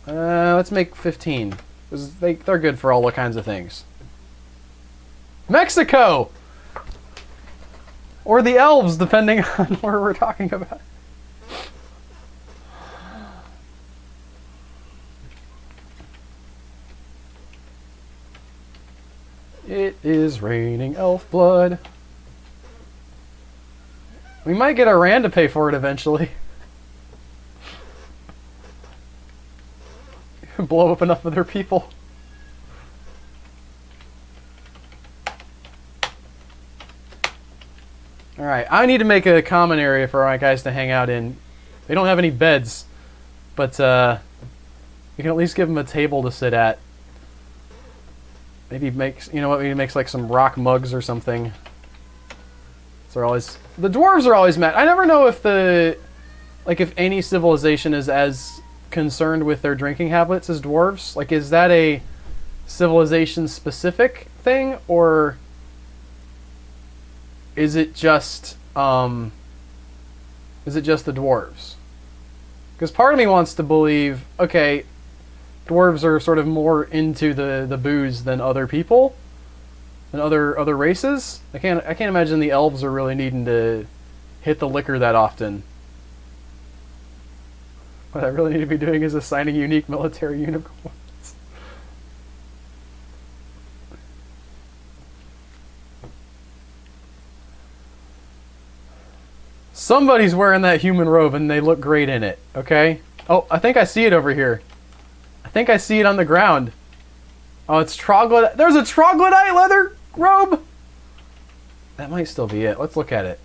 Let's make 15. Because they're good for all kinds of things. Mexico! Or the elves, depending on where we're talking about. It is raining elf blood. We might get a rand to pay for it eventually. Blow up enough of their people. Alright, I need to make a common area for my guys to hang out in. They don't have any beds, but we can at least give them a table to sit at. Maybe maybe makes like some rock mugs or something. So the dwarves are always mad. I never know if if any civilization is as concerned with their drinking habits as dwarves. Like, is that a civilization specific thing, or is it just the dwarves? Because part of me wants to believe, okay, dwarves are sort of more into the booze than other people, than other races. I can't imagine the elves are really needing to hit the liquor that often. What I really need to be doing is assigning unique military unicorns. Somebody's wearing that human robe and they look great in it, okay? Oh, I think I see it over here. I think I see it on the ground. Oh, it's troglodyte. There's a troglodyte leather robe! That might still be it. Let's look at it.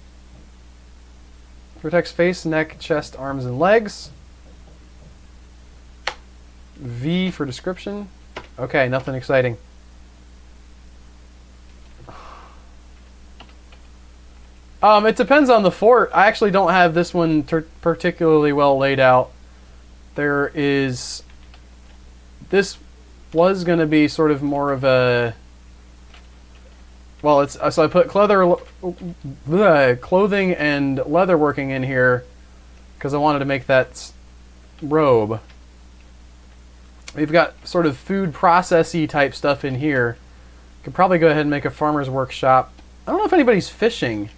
Protects face, neck, chest, arms, and legs. V for description. Okay, nothing exciting. It depends on the fort. I actually don't have this one particularly well laid out. This was going to be sort of more of a... Well, so I put clothing and leatherworking in here because I wanted to make that robe. We've got sort of food processy type stuff in here. Could probably go ahead and make a farmer's workshop. I don't know if anybody's fishing.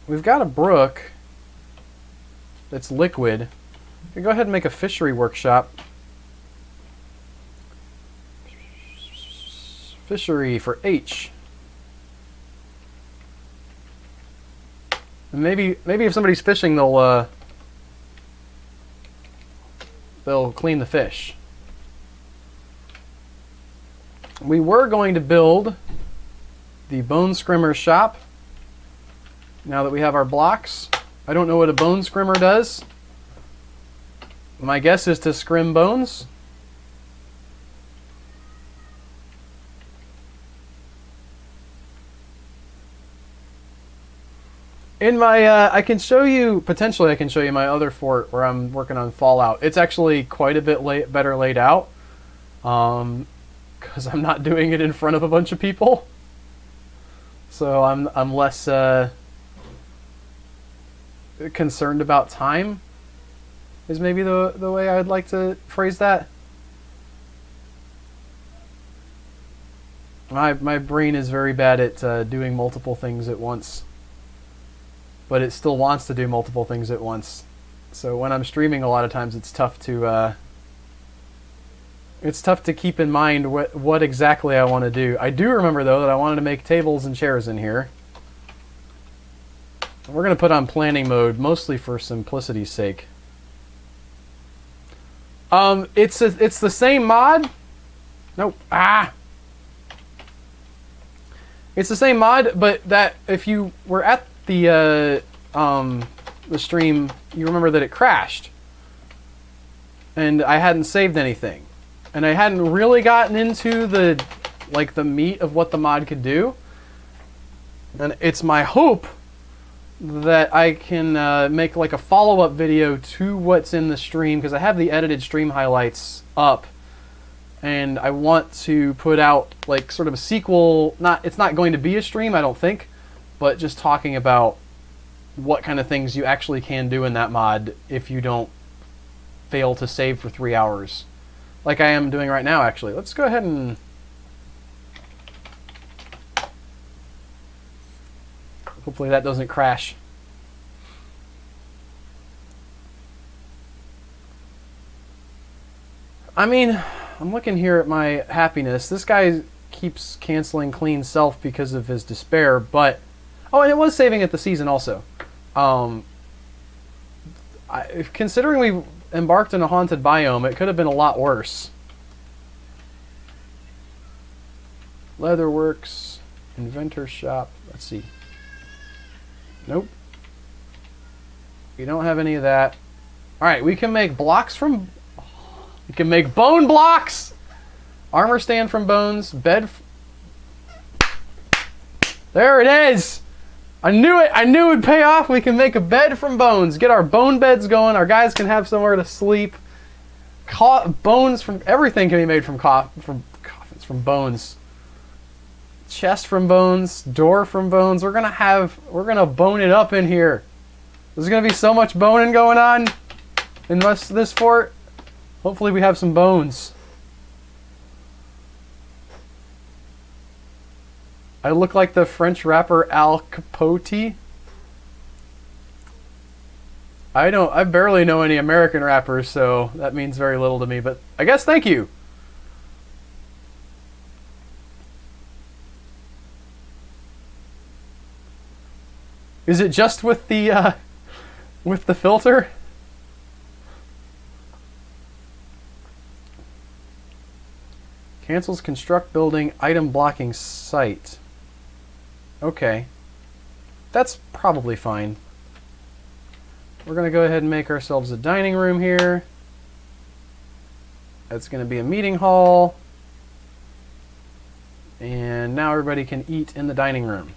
We've got a brook that's liquid. We can go ahead and make a fishery workshop. Fishery for H. And maybe if somebody's fishing, they'll clean the fish. We were going to build the bone scrimmer shop. Now that we have our blocks, I don't know what a bone scrimmer does. My guess is to scrim bones. In my, I can show you, potentially I can show you my other fort where I'm working on Fallout. It's actually quite a bit better laid out, because I'm not doing it in front of a bunch of people. So I'm less concerned about time, is maybe the way I would like to phrase that. My brain is very bad at doing multiple things at once. But it still wants to do multiple things at once. So when I'm streaming, a lot of times it's tough to keep in mind what exactly I want to do. I do remember though that I wanted to make tables and chairs in here. We're going to put on planning mode mostly for simplicity's sake. It's the same mod. Nope. It's the same mod, but that if you were at the stream, you remember that it crashed, and I hadn't saved anything, and I hadn't really gotten into the meat of what the mod could do. And it's my hope that I can make like a follow-up video to what's in the stream, because I have the edited stream highlights up, and I want to put out like sort of a sequel. It's not going to be a stream, I don't think, but just talking about what kind of things you actually can do in that mod if you don't fail to save for 3 hours. Like I am doing right now, actually. Let's go ahead and... hopefully that doesn't crash. I mean, I'm looking here at my happiness. This guy keeps canceling clean self because of his despair, but... oh, and it was saving at the season also. Considering we embarked on a haunted biome, it could have been a lot worse. Leatherworks, inventor shop. Let's see. Nope. We don't have any of that. All right, we can make blocks from... we can make bone blocks! Armor stand from bones. Bed... there it is! I knew it! I knew it would pay off! We can make a bed from bones. Get our bone beds going. Our guys can have somewhere to sleep. Bones from... everything can be made from coffins, from bones. Chest from bones. Door from bones. We're gonna bone it up in here. There's gonna be so much boning going on in this fort. Hopefully we have some bones. I look like the French rapper Al Capote. I barely know any American rappers, so that means very little to me, but I guess thank you. Is it just with the filter? Cancels construct building item blocking site. Okay. That's probably fine. We're going to go ahead and make ourselves a dining room here. That's going to be a meeting hall. And now everybody can eat in the dining room.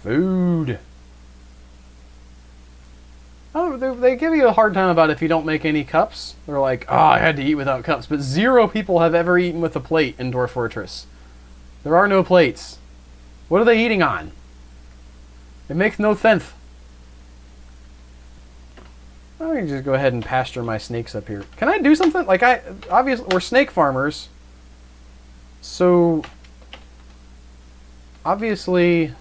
Food. they give you a hard time about if you don't make any cups. They're like, oh, I had to eat without cups. But 0 people have ever eaten with a plate in Dwarf Fortress. There are no plates. What are they eating on? It makes no sense. I'm going to just go ahead and pasture my snakes up here. Can I do something? Like, obviously, we're snake farmers. So, obviously,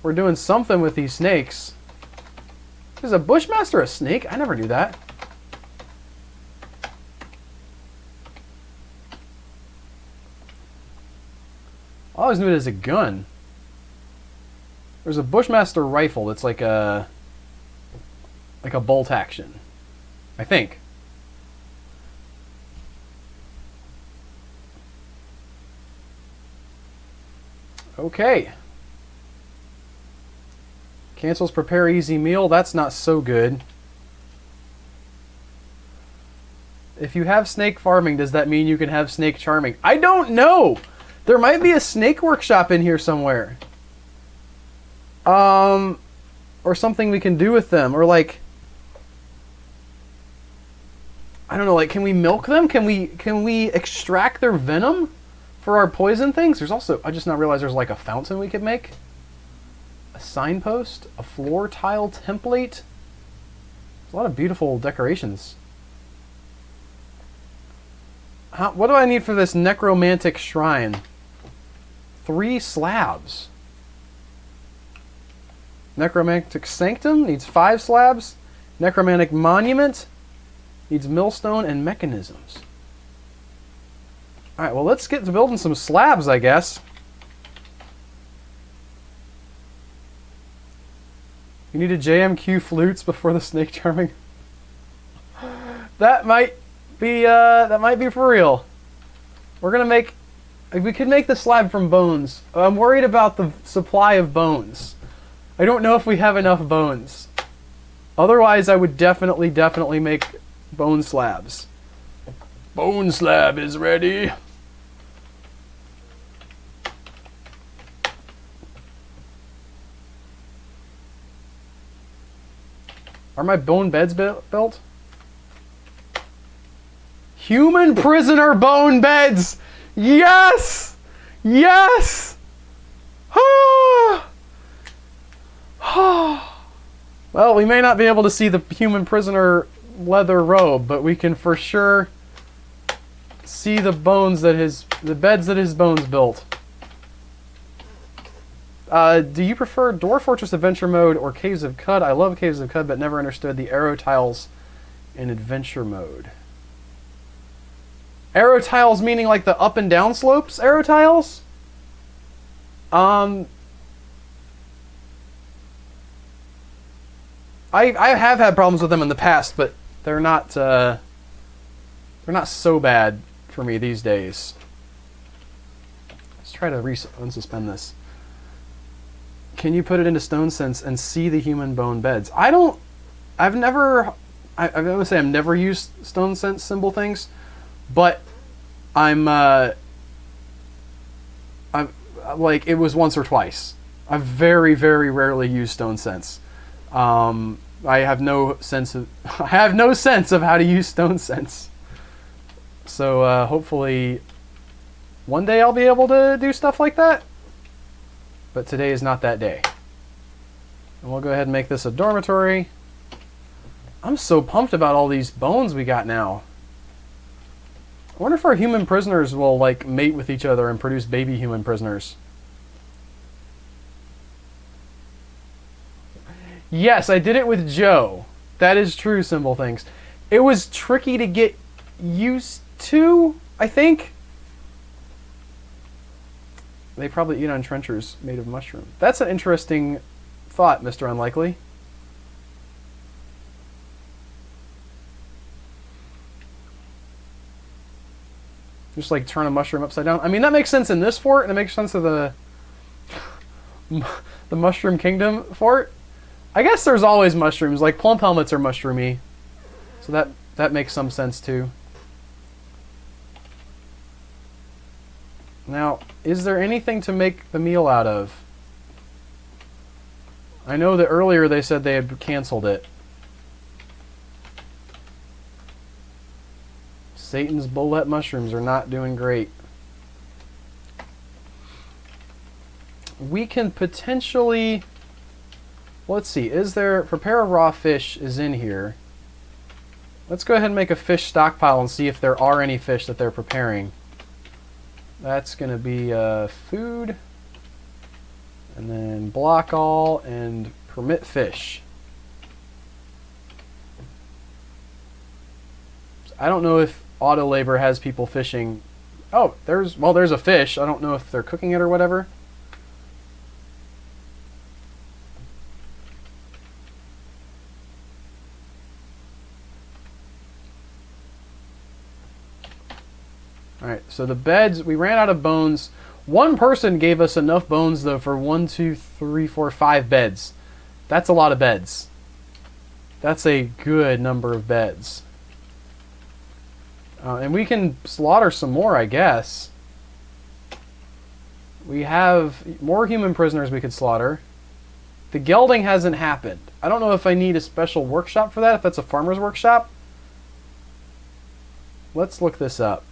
we're doing something with these snakes. Is a Bushmaster a snake? I never knew that. I always knew it as a gun. There's a Bushmaster rifle that's like a bolt action, I think. Okay. Cancels prepare easy meal. That's not so good. If you have snake farming, does that mean you can have snake charming? I don't know. There might be a snake workshop in here somewhere. Or something we can do with them, or like, I don't know, like, can we milk them? Can we extract their venom for our poison things? There's also, I just now realized there's like a fountain we could make. A signpost, a floor tile template. There's a lot of beautiful decorations. What do I need for this necromantic shrine? 3 slabs. Necromantic sanctum needs 5 slabs. Necromantic monument needs millstone and mechanisms. Alright, well, let's get to building some slabs, I guess. You needed JMQ flutes before the snake charming. That might be for real. We're gonna make. We could make the slab from bones. I'm worried about the supply of bones. I don't know if we have enough bones. Otherwise, I would definitely make bone slabs. Bone slab is ready. Are my bone beds built? Human prisoner bone beds! Yes! Yes! Well, we may not be able to see the human prisoner leather robe, but we can for sure see the beds that his bones built. Do you prefer Dwarf Fortress Adventure Mode or Caves of Cud? I love Caves of Cud, but never understood the arrow tiles in Adventure Mode. Arrow tiles meaning like the up and down slopes arrow tiles? I have had problems with them in the past, but they're not so bad for me these days. Let's try to unsuspend this. Can you put it into Stone Sense and see the human bone beds? I've never used Stone Sense symbol things, but I'm like, it was once or twice. I've very, very rarely used Stone Sense. I have no sense of how to use Stone Sense. So hopefully one day I'll be able to do stuff like that. But today is not that day. And we'll go ahead and make this a dormitory. I'm so pumped about all these bones we got now. I wonder if our human prisoners will like mate with each other and produce baby human prisoners. Yes, I did it with Joe. That is true, Symbol Things. It was tricky to get used to, I think. They probably eat on trenchers made of mushroom. That's an interesting thought, Mr. Unlikely. Just like turn a mushroom upside down. I mean, that makes sense in this fort, and it makes sense of the Mushroom Kingdom fort. I guess there's always mushrooms. Like, plump helmets are mushroomy. So that makes some sense, too. Now, is there anything to make the meal out of? I know that earlier they said they had canceled it. Satan's bullet mushrooms are not doing great. We can potentially... Let's see, is there... Prepare a raw fish is in here. Let's go ahead and make a fish stockpile and see if there are any fish that they're preparing. That's going to be food. And then block all and permit fish. I don't know if auto labor has people fishing. Oh, there's a fish. I don't know if they're cooking it or whatever. Alright, so the beds, we ran out of bones. One person gave us enough bones, though, for 1, 2, 3, 4, 5 beds. That's a lot of beds. That's a good number of beds. And we can slaughter some more, I guess. We have more human prisoners we could slaughter. The gelding hasn't happened. I don't know if I need a special workshop for that, if that's a farmer's workshop. Let's look this up.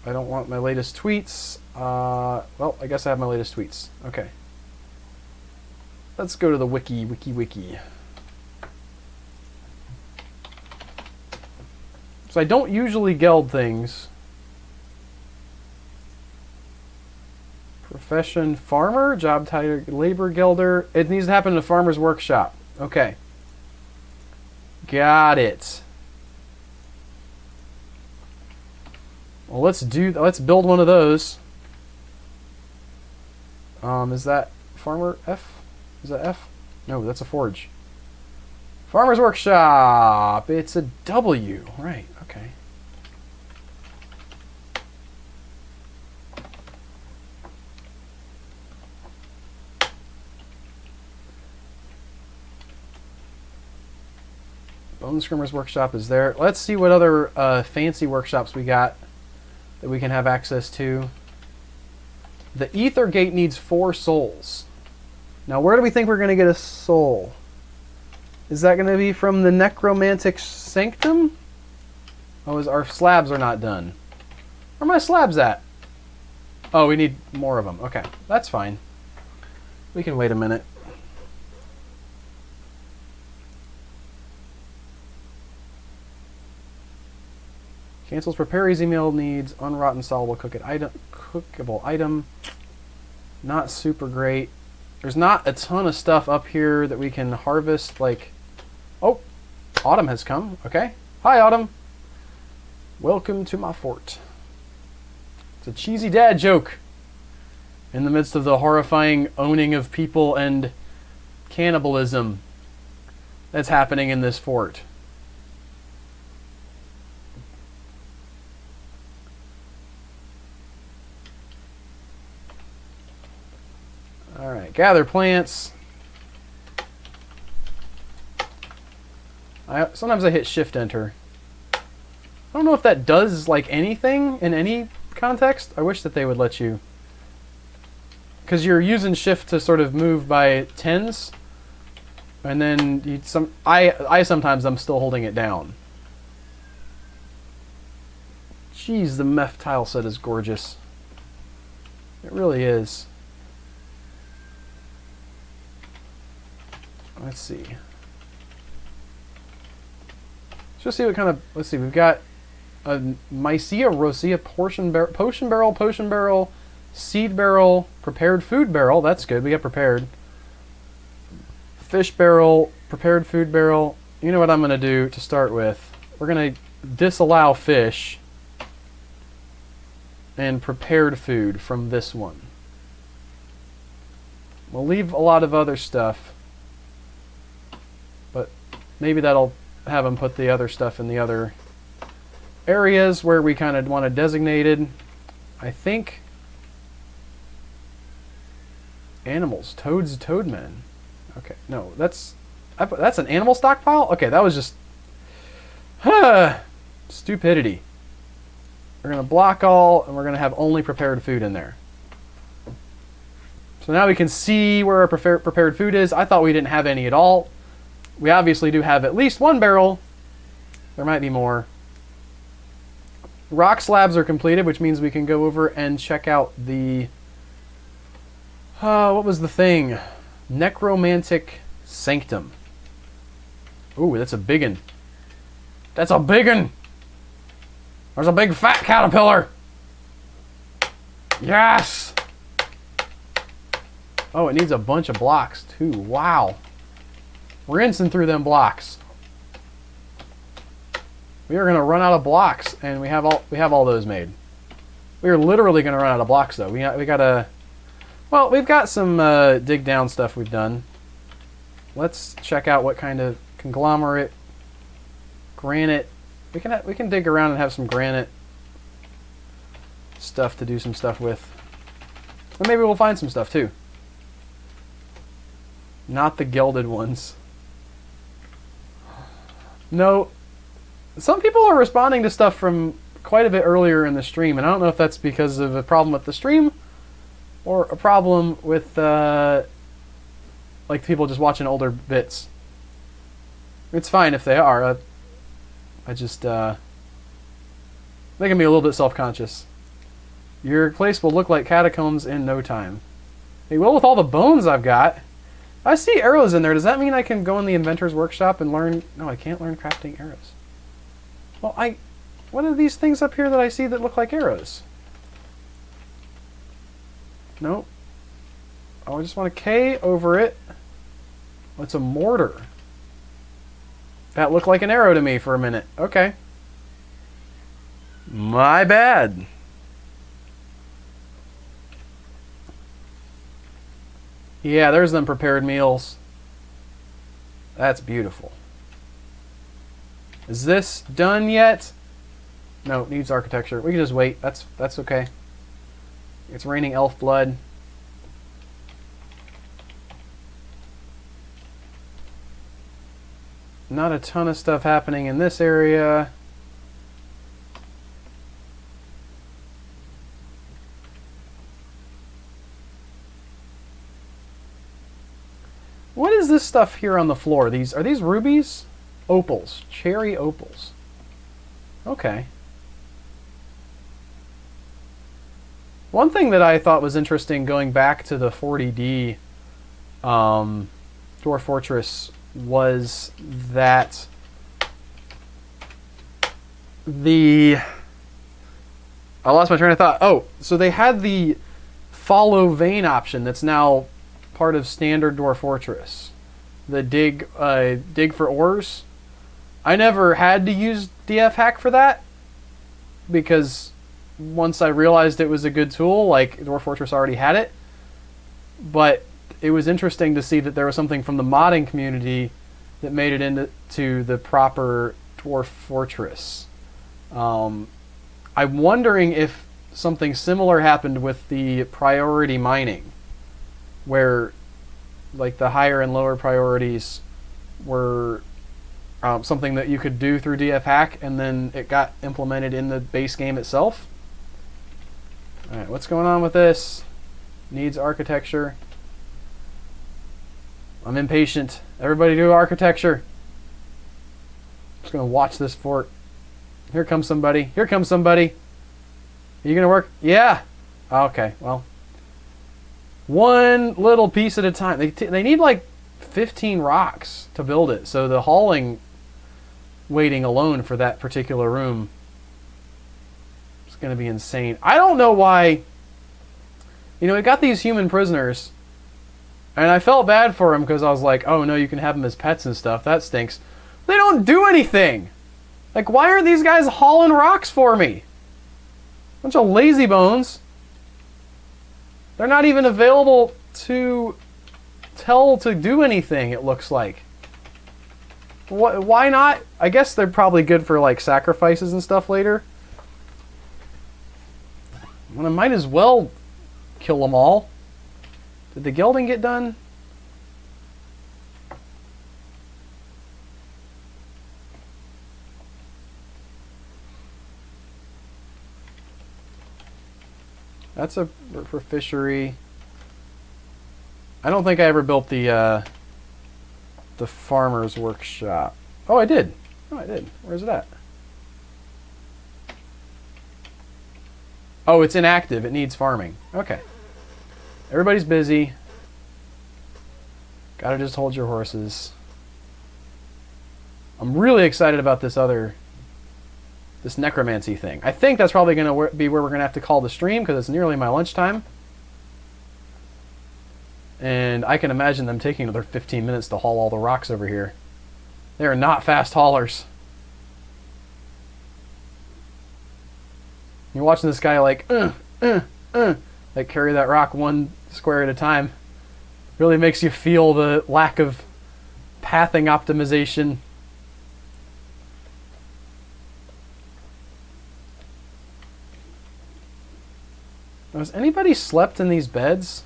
I don't want my latest tweets. Well, I guess I have my latest tweets. Okay. Let's go to the wiki. So I don't usually geld things. Profession farmer, job title labor gelder. It needs to happen in a farmer's workshop. Okay. Got it. Well, let's build one of those. Is that farmer F? Is that F? No, that's a forge. Farmer's workshop. It's a W. Right. Okay. Bone Scrimmer's workshop is there. Let's see what other fancy workshops we got that we can have access to. The Ether Gate needs 4 souls. Now, where do we think we're going to get a soul? Is that going to be from the Necromantic Sanctum? Oh, our slabs are not done. Where are my slabs at? Oh, we need more of them. Okay, that's fine. We can wait a minute. Cancels prepare easy meal needs unrotten soluble cookable item. Not super great. There's not a ton of stuff up here that we can harvest. Like, oh, Autumn has come. Okay, hi Autumn. Welcome to my fort. It's a cheesy dad joke in the midst of the horrifying owning of people and cannibalism that's happening in this fort. Alright, gather plants. Sometimes I hit shift enter. I don't know if that does like anything in any context. I wish that they would let you. Because you're using shift to sort of move by tens. And then I sometimes I'm still holding it down. Jeez, the Meph tile set is gorgeous. It really is. Let's see. Let's just see what kind of... Let's see, we've got a Mycia Rosea potion barrel, seed barrel, prepared food barrel. That's good, we got prepared. Fish barrel, prepared food barrel. You know what I'm going to do to start with? We're going to disallow fish and prepared food from this one. We'll leave a lot of other stuff. Maybe that'll have them put the other stuff in the other areas where we kind of want it designated. I think animals, toads, toadmen. Okay, no, that's an animal stockpile? Okay, that was just stupidity. We're going to block all, and we're going to have only prepared food in there. So now we can see where our prepared food is. I thought we didn't have any at all. We obviously do have at least one barrel. There might be more. Rock slabs are completed, which means we can go over and check out the... what was the thing? Necromantic Sanctum. Ooh, that's a big one. That's a big one! There's a big fat caterpillar! Yes! Oh, it needs a bunch of blocks too. Wow. Rinsing through them blocks. We are going to run out of blocks, and we have all those made. We are literally going to run out of blocks, though. We got to... Well, we've got some dig down stuff we've done. Let's check out what kind of conglomerate, granite. We can dig around and have some granite stuff to do some stuff with. Or maybe we'll find some stuff, too. Not the gilded ones. No. Some people are responding to stuff from quite a bit earlier in the stream, and I don't know if that's because of a problem with the stream or a problem with like people just watching older bits. It's fine if they are. I just making me a little bit self-conscious. Your place will look like catacombs in no time. Hey, well, with all the bones I've got, I see arrows in there. Does that mean I can go in the inventor's workshop and learn? No, I can't learn crafting arrows. Well, what are these things up here that I see that look like arrows? Nope. Oh, I just want a K over it. What's a mortar? That looked like an arrow to me for a minute. Okay. My bad. Yeah, there's them prepared meals. That's beautiful. Is this done yet? No, it needs architecture. We can just wait. That's okay. It's raining elf blood. Not a ton of stuff happening in this area. What is this stuff here on the floor? Are these rubies? Opals. Cherry opals. Okay. One thing that I thought was interesting going back to the 40D Dwarf Fortress was that I lost my train of thought. Oh, so they had the follow vein option that's now part of standard Dwarf Fortress. The dig for ores. I never had to use DF hack for that because once I realized it was a good tool, like Dwarf Fortress already had it. But it was interesting to see that there was something from the modding community that made it into the proper Dwarf Fortress. I'm wondering if something similar happened with the priority mining, where like the higher and lower priorities were something that you could do through DF hack, and then it got implemented in the base game itself. All right, what's going on with this? Needs architecture. I'm impatient. Everybody do architecture. Just gonna watch this fort. Here comes somebody. Here comes somebody. Are you gonna work? Yeah. Okay. Well, one little piece at a time. They need like 15 rocks to build it. So the hauling waiting alone for that particular room is gonna be insane. I don't know why. You know, we got these human prisoners. And I felt bad for him because I was like, oh no, you can have them as pets and stuff. That stinks. They don't do anything. Like, why aren't these guys hauling rocks for me? Bunch of lazy bones. They're not even available to tell to do anything, it looks like. Why not? I guess they're probably good for like sacrifices and stuff later. Well, I might as well kill them all. Did the gelding get done? That's for fishery. I don't think I ever built the farmer's workshop. Oh, I did. Oh, I did. Where's it at? Oh, it's inactive. It needs farming. Okay. Everybody's busy. Gotta just hold your horses. I'm really excited about this necromancy thing. I think that's probably going to be where we're going to have to call the stream because it's nearly my lunchtime. And I can imagine them taking another 15 minutes to haul all the rocks over here. They are not fast haulers. You're watching this guy like carry that rock one square at a time. Really makes you feel the lack of pathing optimization. Has anybody slept in these beds?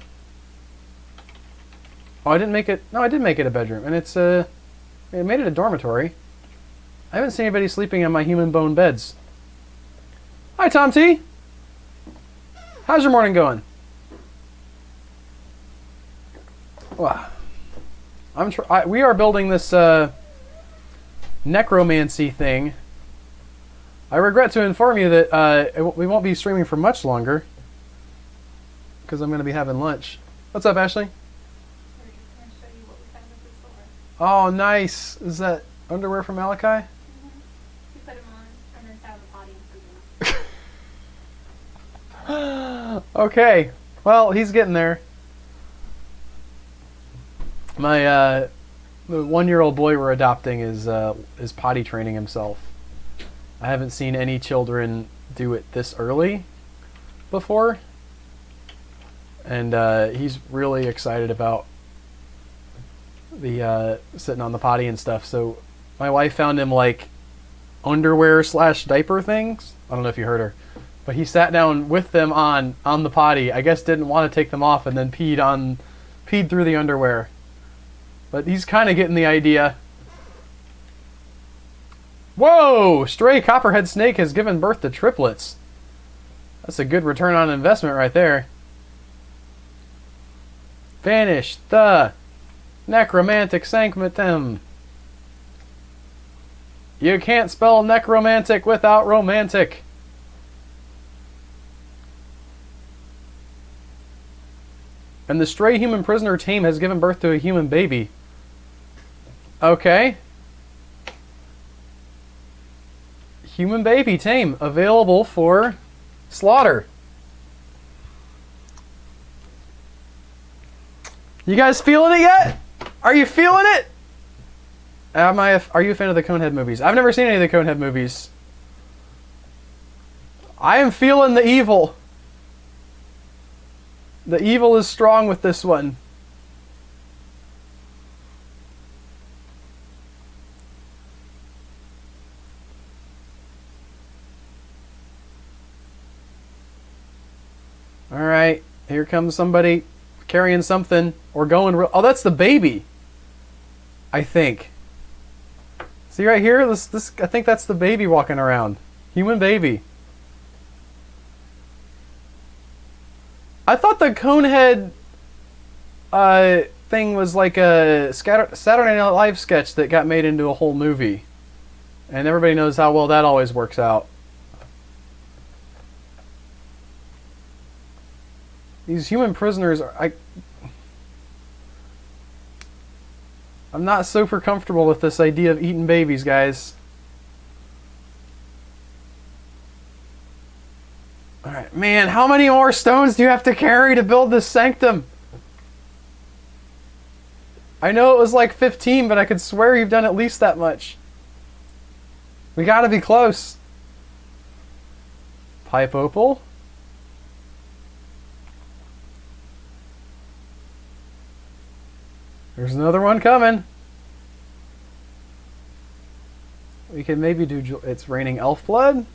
Oh, I didn't make it. No, I did make it a bedroom, and it made it a dormitory. I haven't seen anybody sleeping in my human bone beds. Hi, Tom T. How's your morning going? Wow. We are building this necromancy thing. I regret to inform you that we won't be streaming for much longer because I'm going to be having lunch. What's up, Ashley? We're just going to show you what we found at the store. Oh, nice. Is that underwear from Malachi? Mm-hmm. We put them on and then sat on the potty and put them on. Okay. Well, he's getting there. My the 1-year-old boy we're adopting is potty training himself. I haven't seen any children do it this early before, and he's really excited about the sitting on the potty and stuff. So my wife found him like underwear / diaper things. I don't know if you heard her, but he sat down with them on the potty. I guess didn't want to take them off and then peed through the underwear. But he's kind of getting the idea. Whoa! Stray copperhead snake has given birth to triplets. That's a good return on investment right there. Vanish the necromantic sanctum. You can't spell necromantic without romantic. And the stray human prisoner tame has given birth to a human baby. Okay. Human baby tame available for slaughter. You guys feeling it yet? Are you feeling it? Are you a fan of the Conehead movies? I've never seen any of the Conehead movies. I am feeling the evil. The evil is strong with this one. Alright, here comes somebody carrying something or going oh, that's the baby. I think. See right here? This I think that's the baby walking around. Human baby. I thought the Conehead thing was like a Saturday Night Live sketch that got made into a whole movie. And everybody knows how well that always works out. These human prisoners are... I'm not super comfortable with this idea of eating babies, guys. Alright, man, how many more stones do you have to carry to build this sanctum? I know it was like 15, but I could swear you've done at least that much. We gotta be close. Pipe opal. There's another one coming. We can maybe do... It's raining elf blood.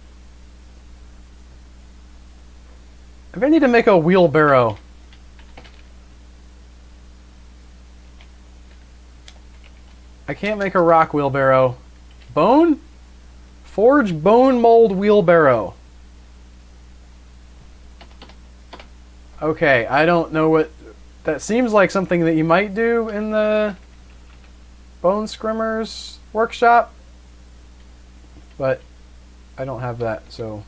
I need to make a wheelbarrow. I can't make a rock wheelbarrow. Bone? Forge bone mold wheelbarrow. Okay, I don't know what... that seems like something that you might do in the Bone Scrimmers workshop, but I don't have that, so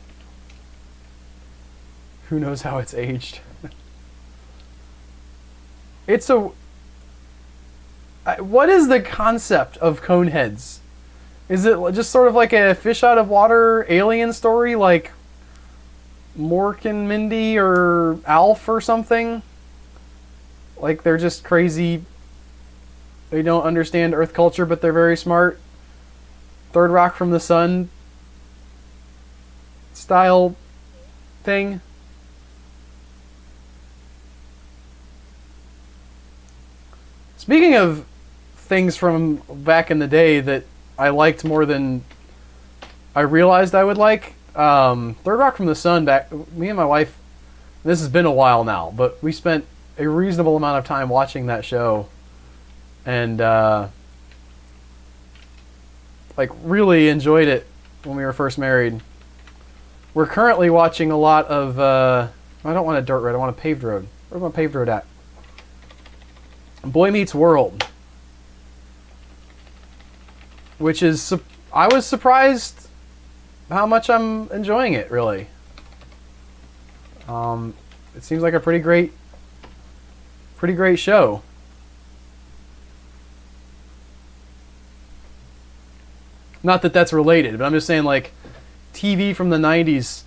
who knows how it's aged. It's a... What is the concept of cone heads? Is it just sort of like a fish out of water alien story, like Mork and Mindy or Alf or something? Like they're just crazy. They don't understand Earth culture, but they're very smart. Third Rock from the Sun style thing. Speaking of things from back in the day that I liked more than I realized I would like, Third Rock from the Sun, me and my wife, this has been a while now, but we spent a reasonable amount of time watching that show, and like really enjoyed it when we were first married. We're currently watching a lot of I don't want a dirt road, I want a paved road. Where's my paved road at? Boy Meets World, which is, I was surprised how much I'm enjoying it, really. It seems like a pretty great show. Not that that's related, but I'm just saying, like, TV from the 90s,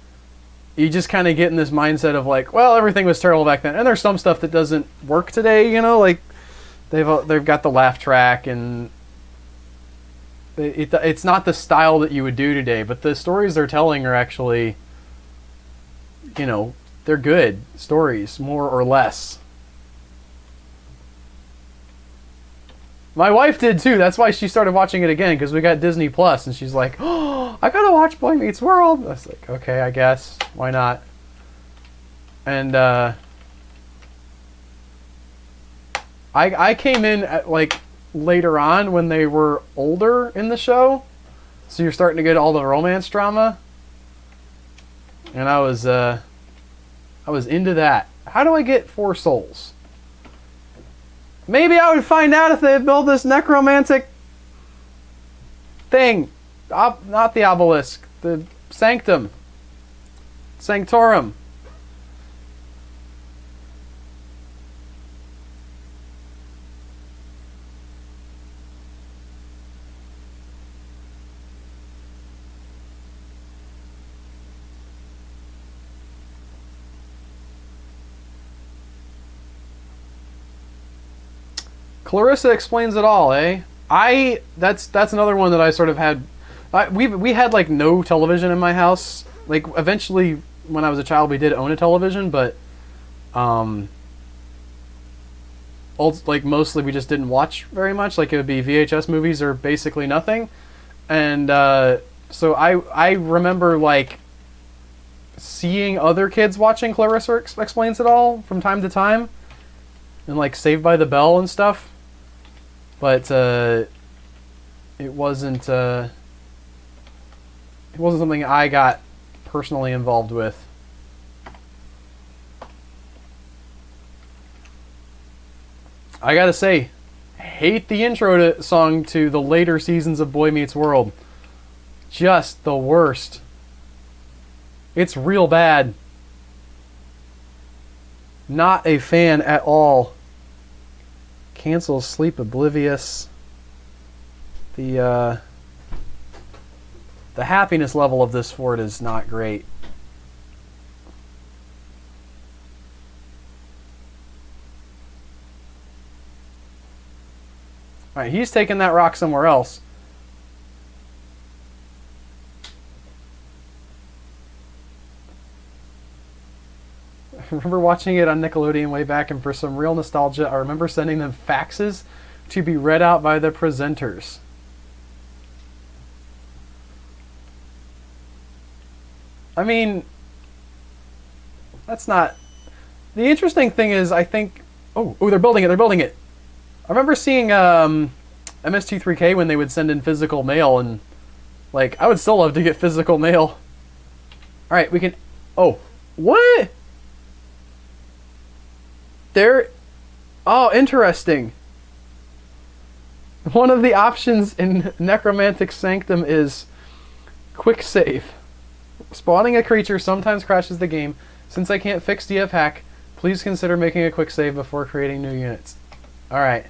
you just kind of get in this mindset of like, well, everything was terrible back then, and there's some stuff that doesn't work today, you know, like they've got the laugh track, and it's not the style that you would do today, but the stories they're telling are actually, you know, they're good stories, more or less. My wife did too. That's why she started watching it again, because we got Disney Plus, and she's like, "Oh, I gotta watch Boy Meets World." I was like, "Okay, I guess. Why not?" And I came in at, like, later on when they were older in the show, so you're starting to get all the romance drama, and I was into that. How do I get 4 souls? Maybe I would find out if they build this necromantic thing. Not the obelisk. The sanctum. Sanctorum. Clarissa Explains It All, eh? That's another one that I sort of had. We had like no television in my house. Like eventually, when I was a child, we did own a television, but like mostly we just didn't watch very much. Like it would be VHS movies or basically nothing. And so I remember like seeing other kids watching Clarissa Explains It All from time to time, and like Saved by the Bell and stuff. But it wasn't something I got personally involved with. I gotta say, hate the intro song to the later seasons of Boy Meets World. Just the worst. It's real bad. Not a fan at all. Cancel Sleep Oblivious. The happiness level of this fort is not great. Alright, he's taking that rock somewhere else. I remember watching it on Nickelodeon way back, and for some real nostalgia, I remember sending them faxes to be read out by the presenters. I mean, that's not... The interesting thing is, I think... Oh, they're building it. I remember seeing MST3K when they would send in physical mail, and, like, I would still love to get physical mail. Alright, we can... Oh, what? Oh, interesting. One of the options in Necromantic Sanctum is quick save. Spawning a creature sometimes crashes the game. Since I can't fix DF hack, please consider making a quick save before creating new units. Alright.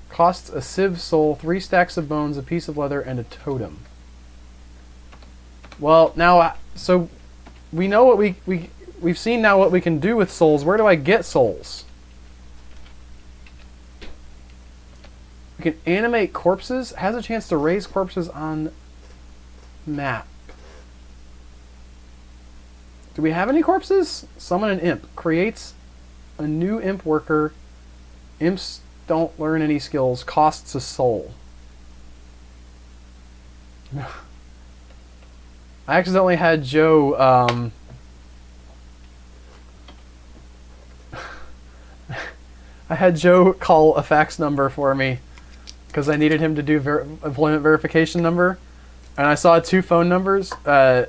Costs a Civ soul, 3 stacks of bones, a piece of leather, and a totem. Well, now, so we know what we've seen now what we can do with souls. Where do I get souls? We can animate corpses. Has a chance to raise corpses on map. Do we have any corpses? Summon an imp. Creates a new imp worker. Imps don't learn any skills. Costs a soul. I accidentally had Joe I had Joe call a fax number for me because I needed him to do employment verification number, and I saw 2 phone numbers. You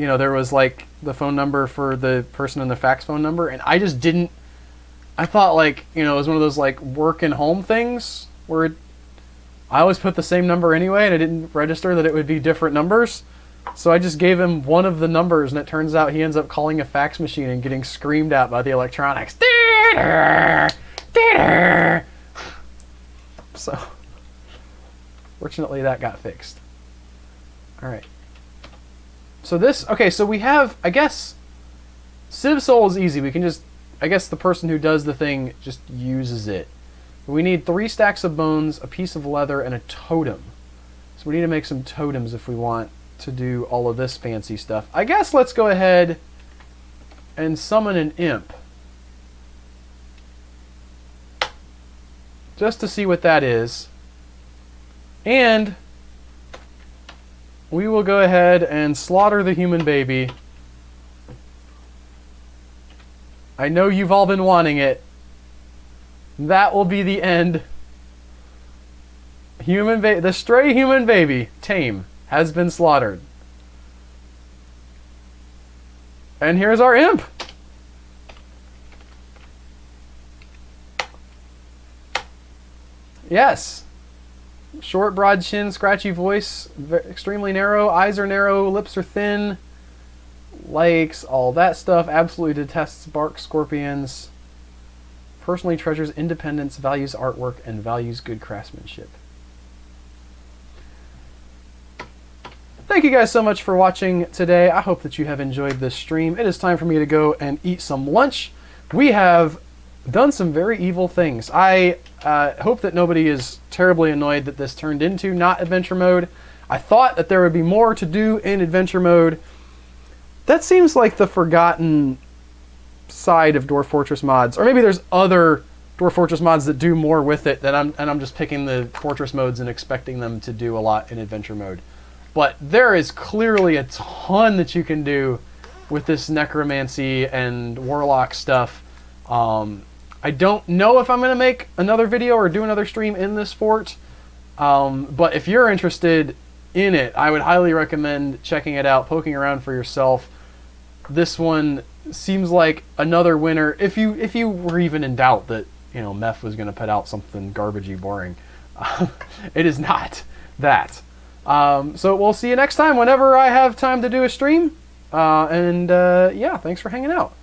know, there was like the phone number for the person and the fax phone number, and I just didn't. I thought, like, you know, it was one of those like work and home things where I always put the same number anyway, and I didn't register that it would be different numbers. So I just gave him one of the numbers, and it turns out he ends up calling a fax machine and getting screamed at by the electronics. So, fortunately, that got fixed. Alright. So this, okay, so we have, I guess, Civ Soul is easy. We can just, I guess the person who does the thing just uses it. We need 3 stacks of bones, a piece of leather, and a totem. So we need to make some totems if we want to do all of this fancy stuff. I guess let's go ahead and summon an imp. Just to see what that is. And we will go ahead and slaughter the human baby. I know you've all been wanting it. That will be the end. The stray human baby, tame, has been slaughtered. And here's our imp. Yes. Short, broad chin, scratchy voice, extremely narrow, eyes are narrow, lips are thin, likes all that stuff, absolutely detests bark scorpions, personally treasures independence, values artwork, and values good craftsmanship. Thank you guys so much for watching today. I hope that you have enjoyed this stream. It is time for me to go and eat some lunch. We have done some very evil things. I hope that nobody is terribly annoyed that this turned into not adventure mode. I thought that there would be more to do in adventure mode. That seems like the forgotten side of Dwarf Fortress mods. Or maybe there's other Dwarf Fortress mods that do more with it that I'm just picking the Fortress modes and expecting them to do a lot in adventure mode. But there is clearly a ton that you can do with this necromancy and warlock stuff. I don't know if I'm going to make another video or do another stream in this fort. But if you're interested in it, I would highly recommend checking it out, poking around for yourself. This one seems like another winner. If you were even in doubt that, you know, Meph was going to put out something garbagey boring, it is not that. So we'll see you next time whenever I have time to do a stream. Yeah, thanks for hanging out.